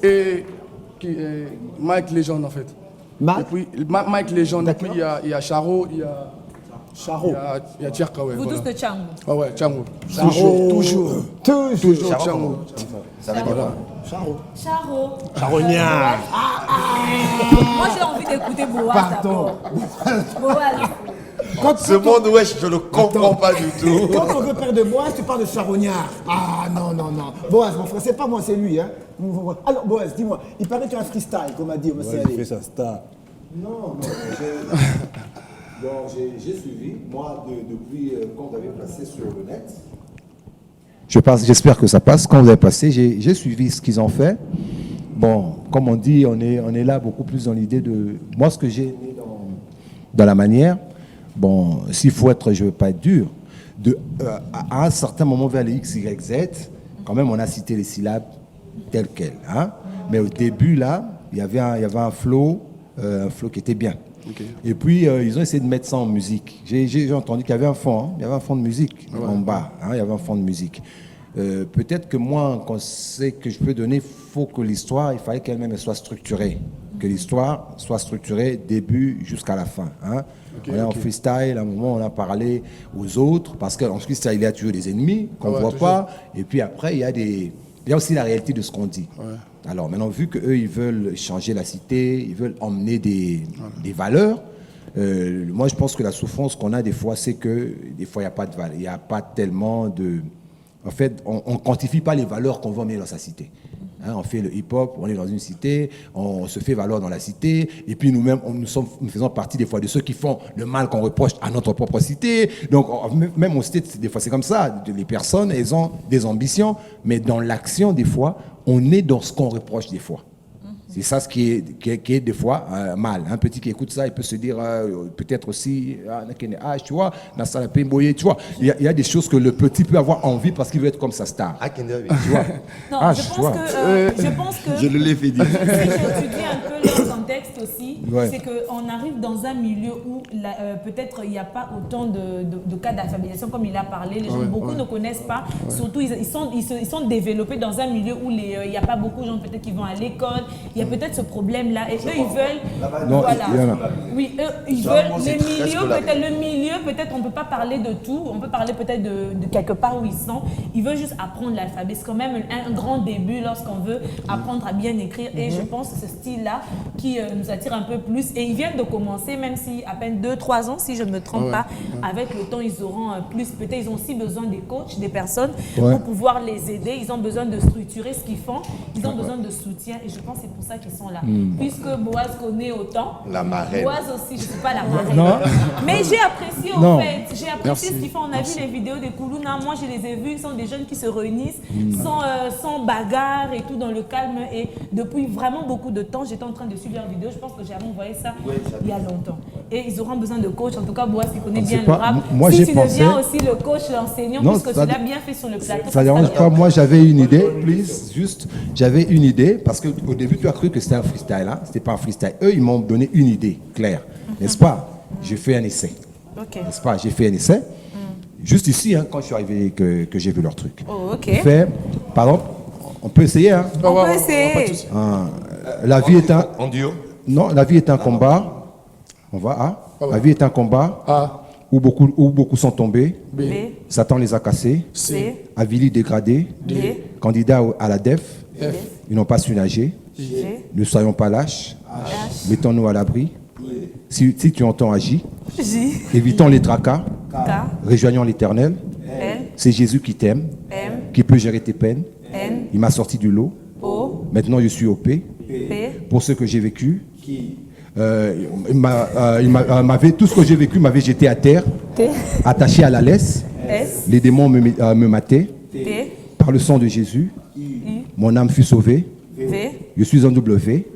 Et Mike Legend en fait. Et puis Mike Legend, et puis il y a Charo, il y a Tcherka, ouais. Vous tous de Tchango. Ah ouais, Tchango. Toujours Tchango. Ça veut dire quoi? Charo. Charognard. Moi j'ai envie d'écouter Boaz d'abord. Boaz. Ce monde, wesh, je le comprends pas du tout. Quand on veut perdre de Boaz, tu parles de charognard. Ah non. Boaz, mon frère, c'est pas moi, c'est lui. Hein. Alors Boaz, dis-moi, il paraît que tu as un freestyle, comme a dit Monsieur Ouais, il fait sa star. Non, j'ai suivi, moi, depuis quand vous avez placé sur le net. J'espère que ça passe. Quand vous avez passé, j'ai suivi ce qu'ils ont fait. Bon, comme on dit, on est là beaucoup plus dans l'idée de... Moi, ce que j'ai aimé dans la manière, bon, s'il faut être, je ne veux pas être dur, à un certain moment vers les X, Y, Z, quand même, on a cité les syllabes telles quelles. Hein? Mais au début, là, il y avait un flow qui était bien. Okay. Et puis, ils ont essayé de mettre ça en musique. J'ai entendu qu'il y avait un fond, il y avait un fond de musique en bas. Hein, il y avait un fond de musique. Peut-être que moi, un conseil que je peux donner, il faut que l'histoire, il fallait qu'elle-même soit structurée. Que l'histoire soit structurée début jusqu'à la fin. Hein. On est en freestyle, à un moment, on a parlé aux autres, parce qu'en freestyle, il y a toujours des ennemis qu'on ne voit pas. Et puis après, il y a aussi la réalité de ce qu'on dit. Ouais. Alors maintenant, vu qu'eux, ils veulent changer la cité, ils veulent emmener des valeurs, moi, je pense que la souffrance qu'on a des fois, c'est que des fois, il n'y a pas de valeur. Il n'y a pas tellement de... En fait, on ne quantifie pas les valeurs qu'on veut emmener dans sa cité. Hein, on fait le hip-hop, on est dans une cité, on se fait valoir dans la cité, et puis nous-mêmes, nous faisons partie des fois de ceux qui font le mal qu'on reproche à notre propre cité. Donc, même aux cités, des fois, c'est comme ça. Les personnes, elles ont des ambitions, mais dans l'action, des fois, on est dans ce qu'on reproche des fois. C'est ça ce qui est des fois mal. Un petit qui écoute ça, il peut se dire peut-être aussi, tu vois, tu vois, il y a des choses que le petit peut avoir envie parce qu'il veut être comme sa star. Tu vois. Non, je pense que je le l'ai fait dire. Si j'étudie un peu le contexte aussi, c'est qu'on arrive dans un milieu où peut-être il n'y a pas autant de cas d'alphabétisation comme il a parlé. Les gens, beaucoup ne connaissent pas. Surtout, ils sont développés dans un milieu où il n'y a pas beaucoup de gens peut-être qui vont à l'école. Il y a peut-être ce problème-là et eux, ils veulent... Non, voilà. Oui, eux, ils veulent... Le milieu, peut-être, on ne peut pas parler de tout. On peut parler peut-être de quelque part où ils sont. Ils veulent juste apprendre l'alphabet. C'est quand même un grand début lorsqu'on veut apprendre à bien écrire. Et je pense que ce style-là qui nous attire un peu plus. Et ils viennent de commencer, même si à peine 2-3 ans, si je ne me trompe pas. Avec le temps, ils auront plus. Peut-être, ils ont aussi besoin des coachs, des personnes pour pouvoir les aider. Ils ont besoin de structurer ce qu'ils font. Ils ont besoin de soutien. Et je pense que c'est pour ça qu'ils sont là. Puisque Boaz connaît autant. La marraine. Boaz aussi, je ne suis pas la marraine. Mais j'ai apprécié au fait. J'ai apprécié ce qu'ils font. On a vu les vidéos de Koulouna. Moi, je les ai vus. Ils sont des jeunes qui se réunissent sans bagarre et tout dans le calme. Et depuis vraiment beaucoup de temps, j'étais en train de suivre leurs vidéos. Je pense que j'avais envoyé ça il y a longtemps. Et ils auront besoin de coach. En tout cas, Boaz, qui connaît bien le rap. Moi, si tu deviens aussi le coach, l'enseignant, puisque tu l'as bien fait sur le plateau. Ça ne dérange pas. Moi, j'avais une idée. J'avais une idée parce qu'au début, tu as cru que c'était un freestyle. Hein? Ce n'était pas un freestyle. Eux, ils m'ont donné une idée claire. N'est-ce pas? J'ai fait un essai. Ok. N'est-ce pas? J'ai fait un essai. Juste ici, hein, quand je suis arrivé, que j'ai vu leur truc. Oh, ok. Pardon, on peut essayer. Hein? On peut essayer. La vie est un... En duo? Non, la vie est un combat. On va La vie est un combat où beaucoup sont tombés. B. Satan les a cassés. C. Avilis dégradés. D. Candidats à la DEF. F. Ils n'ont pas su nager. G. Ne soyons pas lâches. H. Mettons-nous à l'abri. Si tu entends agis. J. Évitons les tracas. K. Rejoignons l'Éternel. L. C'est Jésus qui t'aime. M. Qui peut gérer tes peines. N. Il m'a sorti du lot. O. Maintenant je suis au P. P. Pour ce que j'ai vécu. Tout ce que j'ai vécu m'avait jeté à terre. T. Attaché à la laisse. S. Les démons me mataient. T. Par le sang de Jésus. I. Mon âme fut sauvée. V. Je suis un W.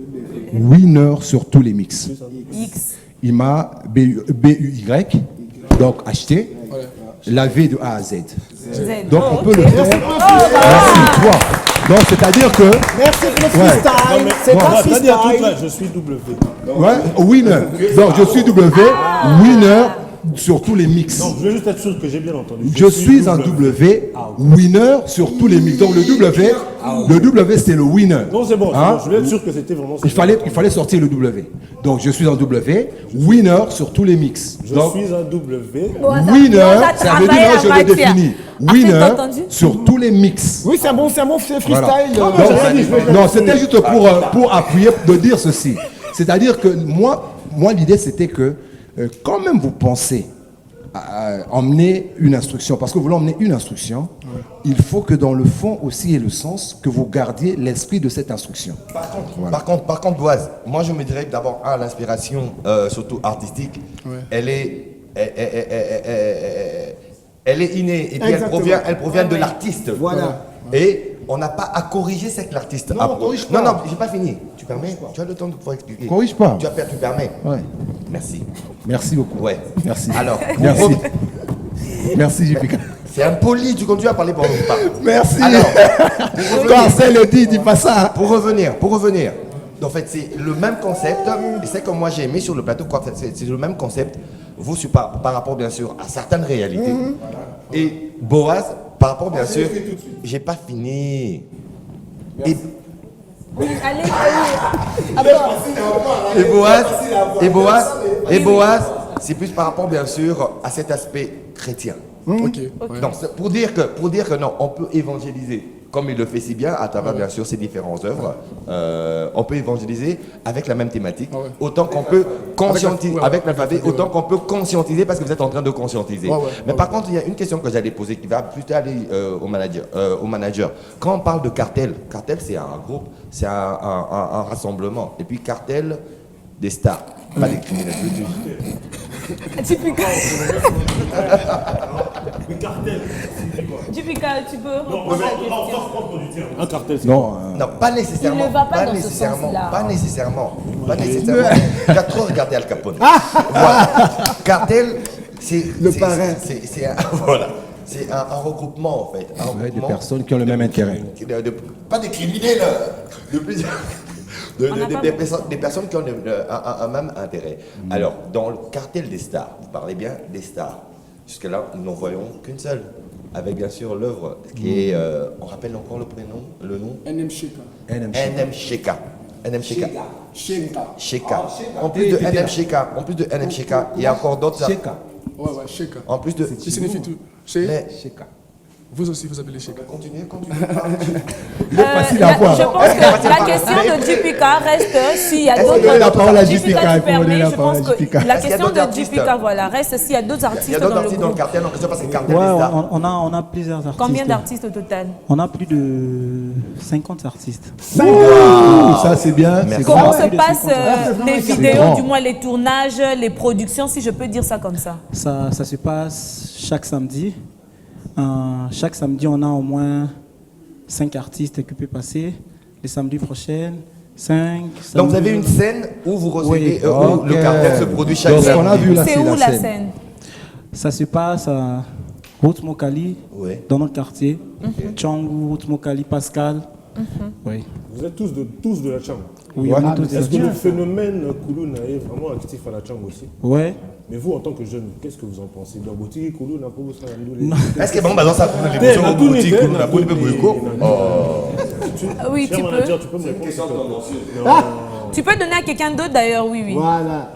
Winner sur tous les mix. X. Il m'a BUY, donc acheté, lavé de A à Z. Donc on peut le faire. Merci, toi. Donc c'est-à-dire que... Merci pour le freestyle. C'est pas freestyle. Je suis W. Ouais, winner. Donc je suis W, winner sur tous les mix. Non, je veux juste être sûr que j'ai bien entendu. Je suis un W, winner sur tous les mix. Donc le W c'est le winner. Non, c'est bon, Hein? je voulais être sûr que c'était vraiment ça. Il fallait sortir le W. Donc je suis un W, winner sur tous les mix. Je Donc, suis un W. winner, ça veut dire, je le définis. Winner t'as entendu? sur tous les mix. Oui, c'est un bon freestyle. Voilà. Non, c'était juste pour appuyer, de dire ceci. C'est-à-dire que moi l'idée c'était que quand même vous pensez à emmener une instruction, parce que vous voulez emmener une instruction, il faut que dans le fond aussi et le sens, que vous gardiez l'esprit de cette instruction. Par contre, Boaz, moi je me dirais que d'abord, l'inspiration, surtout artistique, elle est innée, et puis elle provient de l'artiste. Voilà. Et on n'a pas à corriger ce que l'artiste a. Non, j'ai pas fini. Tu permets? Tu as le temps de pouvoir expliquer. Corrige pas. Tu permets? Ouais. Merci. Merci beaucoup. Ouais. Merci. Alors, merci. Merci JPK. C'est impoli, tu continues à parler pendant que je parle. Merci. Alors, quand c'est le dit, dis pas ça. Pour revenir. En fait, c'est le même concept, et c'est comme moi j'ai aimé sur le plateau, quoi, c'est le même concept, vous par rapport bien sûr à certaines réalités. Et Boaz, par rapport bien sûr, j'ai pas fini. Et Boaz, c'est plus par rapport bien sûr à cet aspect chrétien. Donc pour dire que non, on peut évangéliser comme il le fait si bien à travers bien sûr ses différentes œuvres. On peut évangéliser avec la même thématique, autant qu'on peut conscientiser avec l'alphabet, autant qu'on peut conscientiser parce que vous êtes en train de conscientiser. Mais par contre, il y a une question que j'allais poser qui va plutôt aller au manager. Quand on parle de cartel c'est un groupe, c'est un rassemblement. Et puis cartel des stars, pas des criminels. Jupika. Le cartel, Jupika, tu peux reprendre la question. Un cartel, c'est non, pas nécessairement. Il ne va pas dans ce nécessairement. sens-là. Pas nécessairement. Tu as trop regardé Al Capone. Voilà. Cartel, c'est le parrain. C'est un regroupement en fait. Un regroupement des personnes qui ont le même intérêt. Pas des criminels, de plusieurs. Des personnes qui ont un même intérêt. Alors, dans le cartel des stars, vous parlez bien des stars. Jusque-là, nous n'en voyons qu'une seule. Avec bien sûr l'œuvre qui est. On rappelle encore le prénom, le nom NM Sheka. NM Sheka. NM Sheka. Sheka. En plus de NM Sheka, il y a encore d'autres. Sheka. Ouais, Sheka. En plus de. Qui signifie tout. Sheka. Vous aussi, vous appelez Sheka. Continuez. Facile à voir. Je pense que la question de Jupika reste s'il y a d'autres. La parole à Jupika. Je pense que la question de Jupika, reste s'il y a d'autres artistes. Il y a d'autres artistes dans le cartel, en question parce que cartel Ouais, des stars. on a plusieurs artistes. Combien d'artistes au total? On a plus de 50 artistes. Ça c'est bien. Comment se passent les vidéos, du moins les tournages, les productions, si je peux dire ça comme ça? Ça se passe chaque samedi. Chaque samedi, on a au moins 5 artistes qui peuvent passer. Les samedis prochains, 5. Donc vous avez une scène où vous recevez, où le cartel se produit chaque samedi. On a vu là, c'est où la scène? Ça se passe à Route Mokali, dans notre quartier. Tchangou, Route Mokali, Pascal. Oui. Vous êtes tous de la chambre. Oui, on est tous Est-ce que étudiants. le phénomène Koulouna est vraiment actif à la Tchang aussi? Ouais. Mais vous, en tant que jeune, qu'est-ce que vous en pensez? Koulouna, pour vous, ça Est-ce que bon, ça prend les émotions au boutique Koulouna pour le Bouyko? Oui, tu peux. Tu peux me répondre. Tu peux donner à quelqu'un d'autre d'ailleurs, oui, oui. Voilà.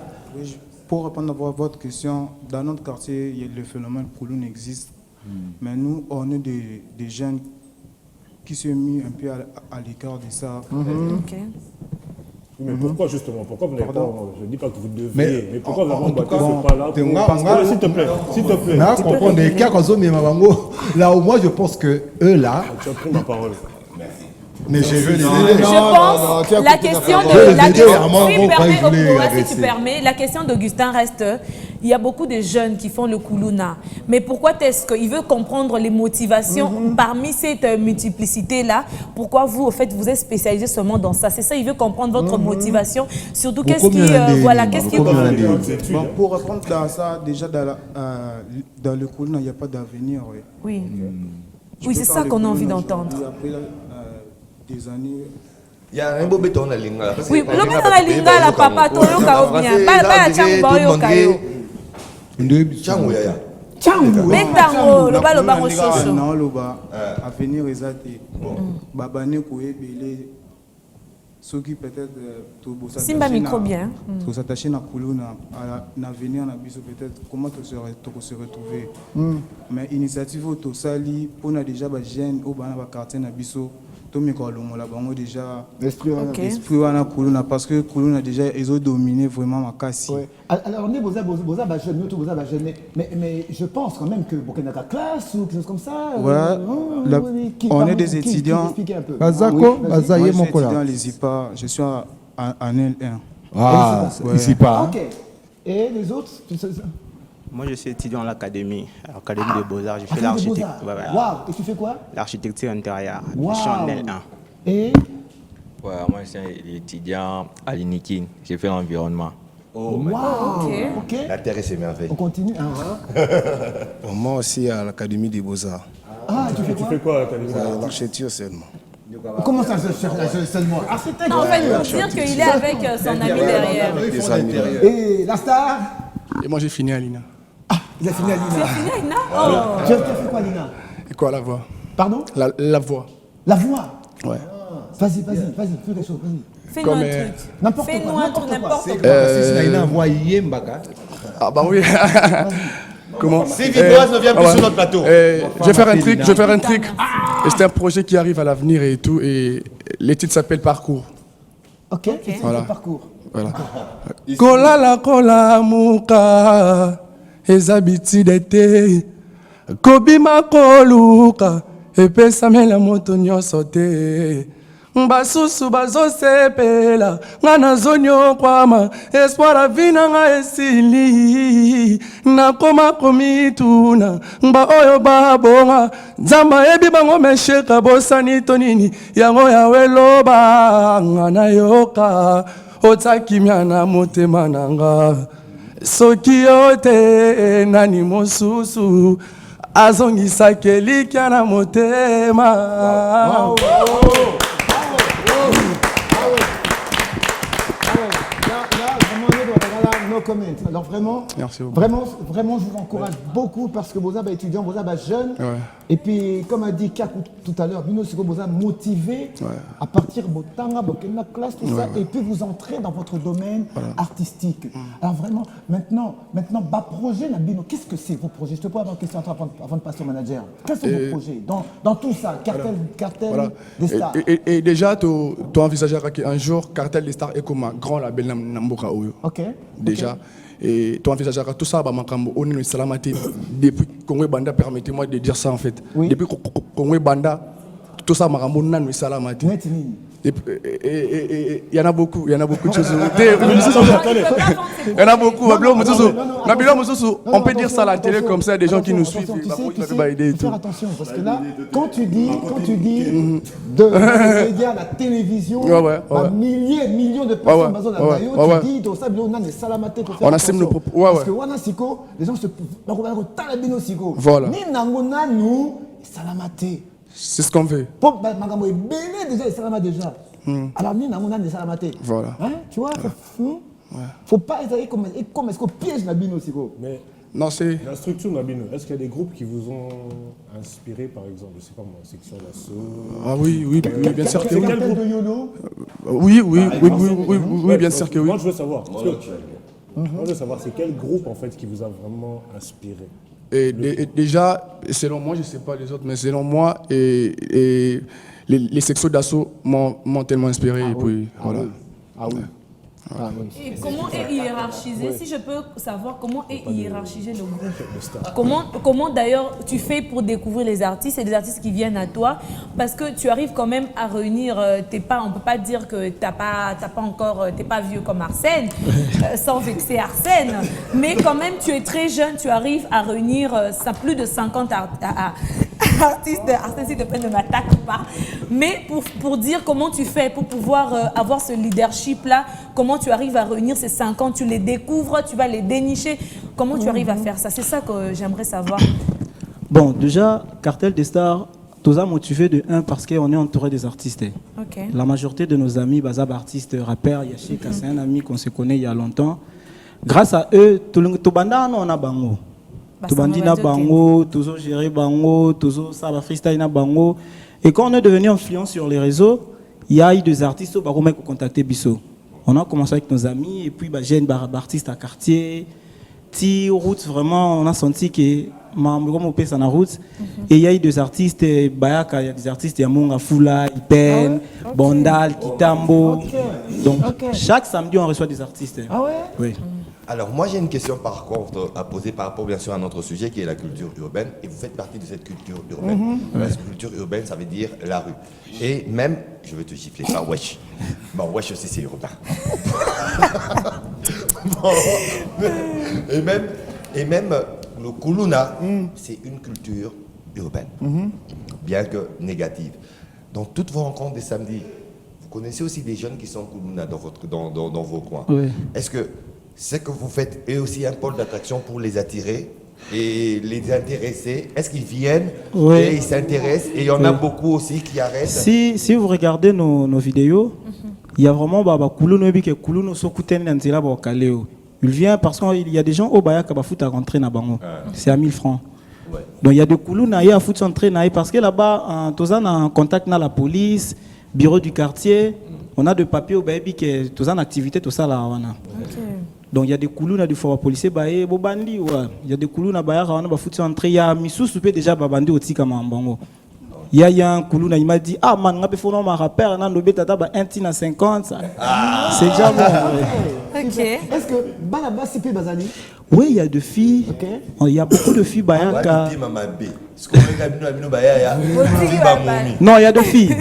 Pour répondre à votre question, dans notre quartier, le phénomène Kouloune existe. Mais nous, on est des jeunes qui se sont mis un peu à l'écart de ça. Ok. Mais pourquoi justement? Pourquoi vous n'avez pas... Je ne dis pas que vous devez, mais pourquoi vous en n'avez tout pas cas, ce pas-là pour... S'il te plaît, s'il te plaît. Là, comprendre les cas quand on est Mabango. Là, au moins, je pense que eux là. Tu as pris ma parole. Mais je veux les Je pense la question de la question, si tu permets, la question d'Augustin reste. Il y a beaucoup de jeunes qui font le Koulouna. Mais pourquoi est-ce qu'il veut comprendre les motivations parmi cette multiplicité-là? Pourquoi vous, au fait, vous êtes spécialisé seulement dans ça? C'est ça, il veut comprendre votre motivation. Surtout, qu'est-ce qui... voilà, qu'est-ce qui... Bon, pour répondre à ça, déjà dans le Koulouna, il n'y a pas d'avenir. Oui. Oui, c'est ça qu'on a envie d'entendre. Après des années... Il y a un beau béton dans la ligne. Oui, le béton dans la ligne, la papa, tout le cas bien. Pas la tchangu, ba yo kayo. Tchangu, yaya. Tchangu. Bétango, le bas le bas au chocho. Non, le bas. Avenir exacté. Babane koué belé. Ceux qui peut-être tout Simba micro bien. Tout s'attacher na Koulouna, à l'avenir na biso peut-être comment tu se retrouver. Mais initiative auto sali, on a déjà des jeunes au bana ba quartier na biso. Tout le monde a déjà l'esprit à Koulouna parce que Koulouna déjà ils ont dominé vraiment ma casse. Alors on est mais je pense quand même que Burkina classe ou quelque chose comme ça. On est des étudiants. Bazako, Bazaye mon collègue. Les IPA, je suis en L1. Ah, ici pas. Ok. Et les autres? Moi, je suis étudiant à l'Académie des Beaux-Arts. Je fais l'architecture. Waouh, et tu fais quoi? L'architecture intérieure. Je suis en L1. Et moi, je suis étudiant à l'INIKIN. J'ai fait l'environnement. Oh, wow. Ok. La terre et ses merveilles. On continue. Moi aussi à l'Académie des Beaux-Arts. Ah, tu fais quoi à l'Académie des Beaux-Arts? L'architecture seulement. Comment ça seulement? Architecte? Non, on va nous dire qu'il est avec son ami derrière. Et la star? Et moi j'ai fini à l'INA. Il a fini à l'INA. Tu as fini à l'INA? Tu as fait quoi à l'INA? Et quoi, la voix? Pardon? La voix. La voix? Ouais. Vas-y, fais quelque chose, vas-y. Fais-nous un truc. N'importe Fais-nous quoi. un truc, n'importe quoi. C'est une voix Yembaka. Ah bah oui. Comment? Si Vibroise ne vient plus sur notre plateau. Je vais faire un truc, Et c'est un projet qui arrive à l'avenir et tout. Et l'étude s'appelle Parcours. Ok, voilà. Parcours. Voilà. Kola muka ezabiti dete kobima koluka epesamela moto nyonso te basusu bazosepela nga nazonyokwama espoir avi na nga esili nakoma komituna mba oyo babonga nzamba yebi bango mesheka bosani to nini yango yawe loba nga nayoka otakimia na motema nanga soki yo te nani mosusu azongisaka elikya na motema. Alors vraiment, merci beaucoup. Vraiment, je vous encourage beaucoup parce que vous êtes étudiant, vous êtes jeune. Ouais. Et puis, comme a dit Kakou tout à l'heure, vous êtes motivé à partir de la classe, tout ça, et puis vous entrez dans votre domaine artistique. Alors vraiment, maintenant, projet, qu'est-ce que c'est vos projets? Je te pose une question avant de passer au manager. Quels sont vos projets dans tout ça? Cartel des stars. Et déjà, tu envisages qu'un jour, Cartel des stars est comme un grand label Namboka Oyo. Ok. Déjà. Et tu envisages tout ça, on est salamati depuis Congo Banda, permettez-moi de dire ça en fait. Oui. Depuis Congo Banda, tout ça, Marambo Nanou Salamati. Il y en a beaucoup de choses. Il y en a beaucoup. On peut dire ça à la télé comme ça, des gens qui nous suivent. Faire attention, parce que là, quand tu dis de médias à la télévision, millions de personnes, tu dis, tu dis, Salamate, faut faire attention. Parce que Wanasiko, les gens se posent. Voilà. Ni Nangona, nous, Salamate. C'est ce qu'on veut. Déjà, Alors, nous, on a des salamatés. Voilà. Hein? Tu vois, faut pas essayer comme est-ce qu'on piège la bine aussi. Mais non, c'est... La structure Nabino, est-ce qu'il y a des groupes qui vous ont inspiré, par exemple, je sais pas moi, Section d'Assaut? Ah oui, bien sûr que oui. Quel groupe de YOLO? Oui, bien sûr que oui. Moi, je veux savoir. Moi, je veux savoir, c'est quel groupe, en fait, qui vous a vraiment inspiré? Et déjà, selon moi, je ne sais pas les autres, mais selon moi, les sections d'assaut m'ont tellement inspiré. Et puis, voilà. Et comment est hiérarchisé, si je peux savoir comment est hiérarchisé le groupe? Comment d'ailleurs tu fais pour découvrir les artistes et les artistes qui viennent à toi? Parce que tu arrives quand même à réunir, on ne peut pas dire que tu n'es pas vieux comme Arsène, sans vexer Arsène, mais quand même tu es très jeune, tu arrives à réunir plus de 50 artistes. Arsène, s'il te plaît, ne m'attaque pas. Mais pour dire comment tu fais pour pouvoir avoir ce leadership-là, comment tu arrives à réunir ces 50, tu les découvres, tu vas les dénicher. Comment tu arrives à faire ça? C'est ça que j'aimerais savoir. Bon, déjà, Cartel des Stars, tout ça motivé de un parce qu'on est entouré des artistes. Okay. La majorité de nos amis, Bazab artistes, rappeurs, Yashika, c'est un ami qu'on se connaît il y a longtemps. Grâce à eux, tout banda on a bango. Tout bandi na bango, toujours géré bango, toujours ça va freestyle na bango. Et quand on est devenu influent sur les réseaux, il y a eu des artistes qui ont contacté Bisso. On a commencé avec nos amis et puis j'ai une artiste à quartier. Ti route vraiment, on a senti que mon pèse en route. Et il y a eu des artistes, Bayaka, il y a des artistes, il y a Monga Fula, Ipen, Bondal, Kitambo. Donc chaque samedi on reçoit des artistes. Ah ouais? Oui. Alors moi j'ai une question par contre à poser par rapport bien sûr à notre sujet qui est la culture urbaine et vous faites partie de cette culture urbaine. La culture urbaine ça veut dire la rue. Et même, je vais te gifler, wesh. Bon wesh aussi c'est urbain. Et même le Kuluna c'est une culture urbaine, bien que négative. Dans toutes vos rencontres des samedis, vous connaissez aussi des jeunes qui sont Kuluna dans vos coins. Oui. Est-ce que ce que vous faites est aussi un pôle d'attraction pour les attirer et les intéresser? Est-ce qu'ils viennent et ils s'intéressent? Et il y en a beaucoup aussi qui arrêtent. Si vous regardez nos vidéos, il y a vraiment il vient parce qu'il y a des gens au Baya qui foutent à rentrer dans Bango. C'est à 1000 francs. Ouais. Donc il y a des Koulouna qui foutent entrer parce que là-bas, on est en contact avec la police, bureau du quartier. On a des papiers au baby qui est en activité, tout ça là. Donc il y a des Koulouna du fort policier, il y a des Koulouna qui foutent entrer. Il y a Missou Soupé déjà Babandi aussi comme en Bango. Il y a un Koulouna, il m'a dit ah man, on a fait un rappeur, on a un tata 1 tina 50 ça. C'est déjà bon. Ok. Est-ce que Balaba CP Bazali? Oui, il y a des filles. Okay. Il y a beaucoup de filles Bayaka. Non, il y a des filles.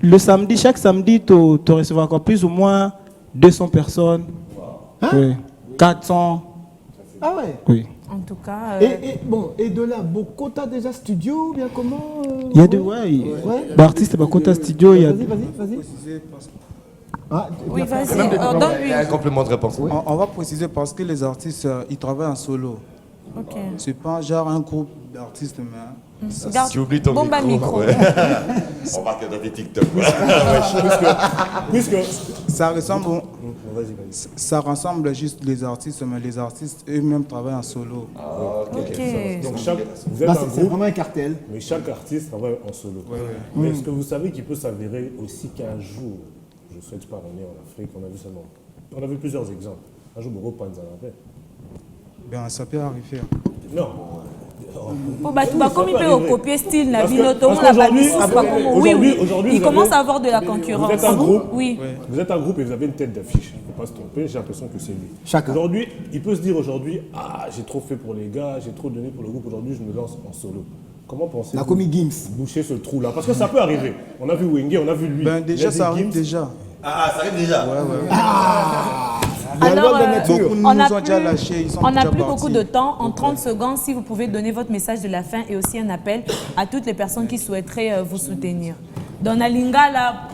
Le samedi, chaque samedi, tu recevras encore plus ou moins 200 personnes. Hein? Oui. 400. Ah ouais? Oui. En tout cas. Et de là, Bokota déjà studio, bien comment? Il y a des artistes Bokota studio. Vas-y. Oui, vas-y. Il y a un complément de réponse. On va préciser parce que les artistes, ils travaillent en solo. Ok. C'est pas genre un groupe d'artistes, mais... Tu oublies ton micro. Ouais. On va que dans des TikTok. Puisque ça ressemble... Ça rassemble juste les artistes, mais les artistes eux-mêmes travaillent en solo. Ok. Donc vous êtes un groupe, c'est vraiment un cartel. Mais chaque artiste travaille en solo. Mais est-ce que vous savez qu'il peut s'avérer aussi qu'un jour, je ne souhaite pas revenir en Afrique, on a vu plusieurs exemples. Un jour, Boro Panzanabé. Ben, ça peut arriver. Non. Comme il peut copier style, oui, il commence à avoir de la concurrence. Vous êtes un groupe, oui. Vous êtes un groupe et vous avez une tête d'affiche. Il ne faut pas se tromper, j'ai l'impression que c'est lui. Aujourd'hui, il peut se dire aujourd'hui, j'ai trop fait pour les gars, j'ai trop donné pour le groupe, aujourd'hui je me lance en solo. Comment pensez-vous boucher ce trou-là? Parce que ça peut arriver. On a vu Wenge, on a vu lui. Ben déjà, ça arrive déjà. Ah, ça arrive déjà. Alors, on n'a plus plus beaucoup de temps. En 30 secondes, si vous pouvez donner votre message de la fin et aussi un appel à toutes les personnes qui souhaiteraient vous soutenir. Dans la linga, là,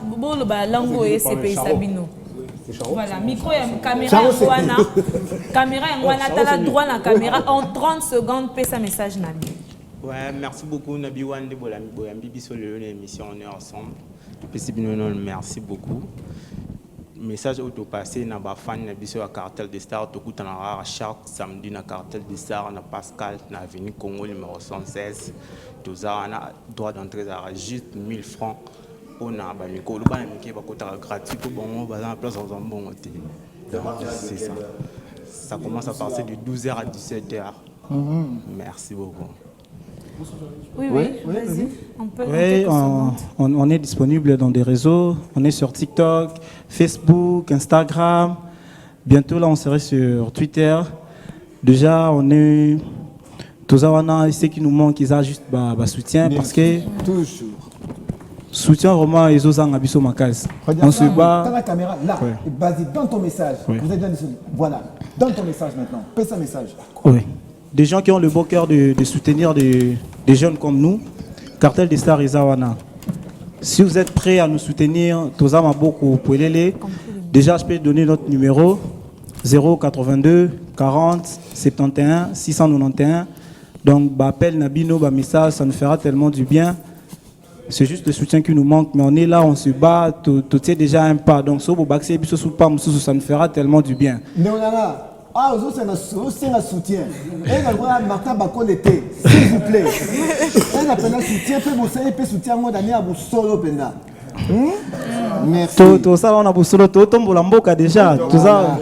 Lango et CPI Sabino. Voilà, micro et caméra et la droit la caméra. En 30 secondes, paie sa message Nabi. Ouais, merci beaucoup Nabi Wande Bolambi Bisso, l'émission, on est ensemble. Merci beaucoup. Message auto-passé, na ba fan na biso à Cartel des Stars, tout coup à chaque samedi na Cartel des Stars, na Pascal, na Avenue Congo numéro 116. Tout ça, on a droit d'entrée à juste 1000 francs. On a ba miko, le ban miki ba kota gratuit pour bon, ba dans place en bon côté. C'est ça. Ça commence à partir de 12h à 17h. Merci beaucoup. Oui, vas-y. On est disponible dans des réseaux. On est sur TikTok, Facebook, Instagram. Bientôt, là, on serait sur Twitter. Déjà, on est... Tout ça, on a ce qui nous manque, ils ont juste soutien. Parce que... Toujours. Soutien vraiment, ils ont un abisso makas. On se bat... Dans la caméra, là, vas-y, donne ton message. Vous êtes bien disponible. Voilà, donne ton message maintenant. Passe un message. Oui. Des gens qui ont le beau cœur de soutenir des jeunes comme nous, Cartel des Stars Izawana. Si vous êtes prêts à nous soutenir, Tozama Boko Pouelele, déjà je peux donner notre numéro 082 40 71 691. Donc, appel Nabino, message, ça nous fera tellement du bien. C'est juste le soutien qui nous manque, mais on est là, on se bat, tout est déjà un pas. Donc, ça nous fera tellement du bien. Ah, c'est un soutien. Et Martin Bacon était, s'il vous plaît. Elle a un soutien, peut soutien moi d'année à vous solo penda. Merci. Tout ça, on a solo, tout tombe la mboka déjà. Tout ça.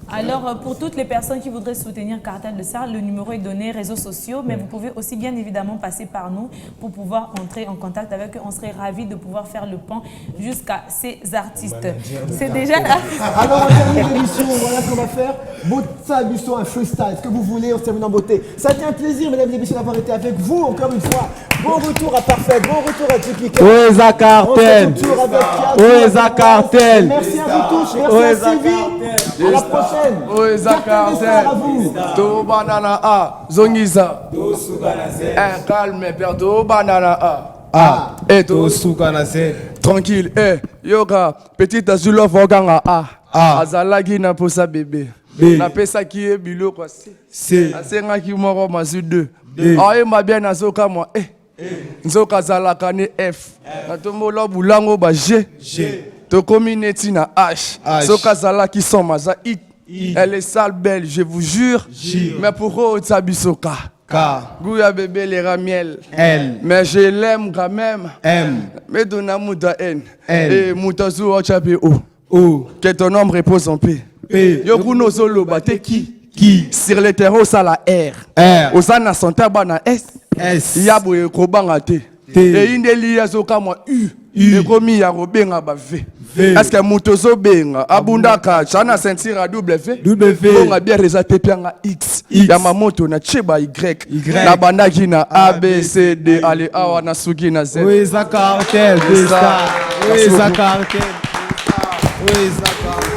Alors, pour toutes les personnes qui voudraient soutenir Cartel des Stars, le numéro est donné, réseaux sociaux, mais vous pouvez aussi bien évidemment passer par nous pour pouvoir entrer en contact avec eux. On serait ravis de pouvoir faire le pont jusqu'à ces artistes. C'est déjà là. Alors, on termine l'émission, voilà ce qu'on va faire. Ça, un freestyle, ce que vous voulez, on se termine en beauté. Ça a été un plaisir, mesdames et messieurs, d'avoir été avec vous encore une fois. Bon retour à Parfait, bon retour à Typical. Oui, Zacartel. Oui, Zacartel. Merci à vous tous, merci à Sylvie. À la prochaine. Oui, Zacartel. To banana a, Zongiza. Calme, père, to banana a. Et to soukanase. Tranquille, yoga, petite azulov oganga a. Azalagi na posa bébé. Na pesa qui est bilo quoi. C'est. Asenga ki moro mazu 2. Aye ma bien azoka moi. Nzoka zalaka ne F. Na tomolo bulango ba G. To community na H. Zoka zalaki son maza it. Elle est sale belle, je vous jure. Mais pour eux, Tsabisoka. Gouya bébé les ramiel. Mais je l'aime quand même. Mais donna mouta N. Et mouta zou ochape O. Que ton homme repose en paix. Yokuno solo bate qui? Sur les terreaux, ça la R. Osana santa bana S. Yabo e kobanga te. Et indeli yazoka moi U. Et komi ya robenga ba V. Est-ce que Moutozo benga abundaka chana sentir à W bonga bien rezaté pianga X ya mamoto na cheba Y na bandaki na A B C D allez awa na sugi na Z. Oui, Zacartel. Oui, Zacartel. Oui, Zacartel.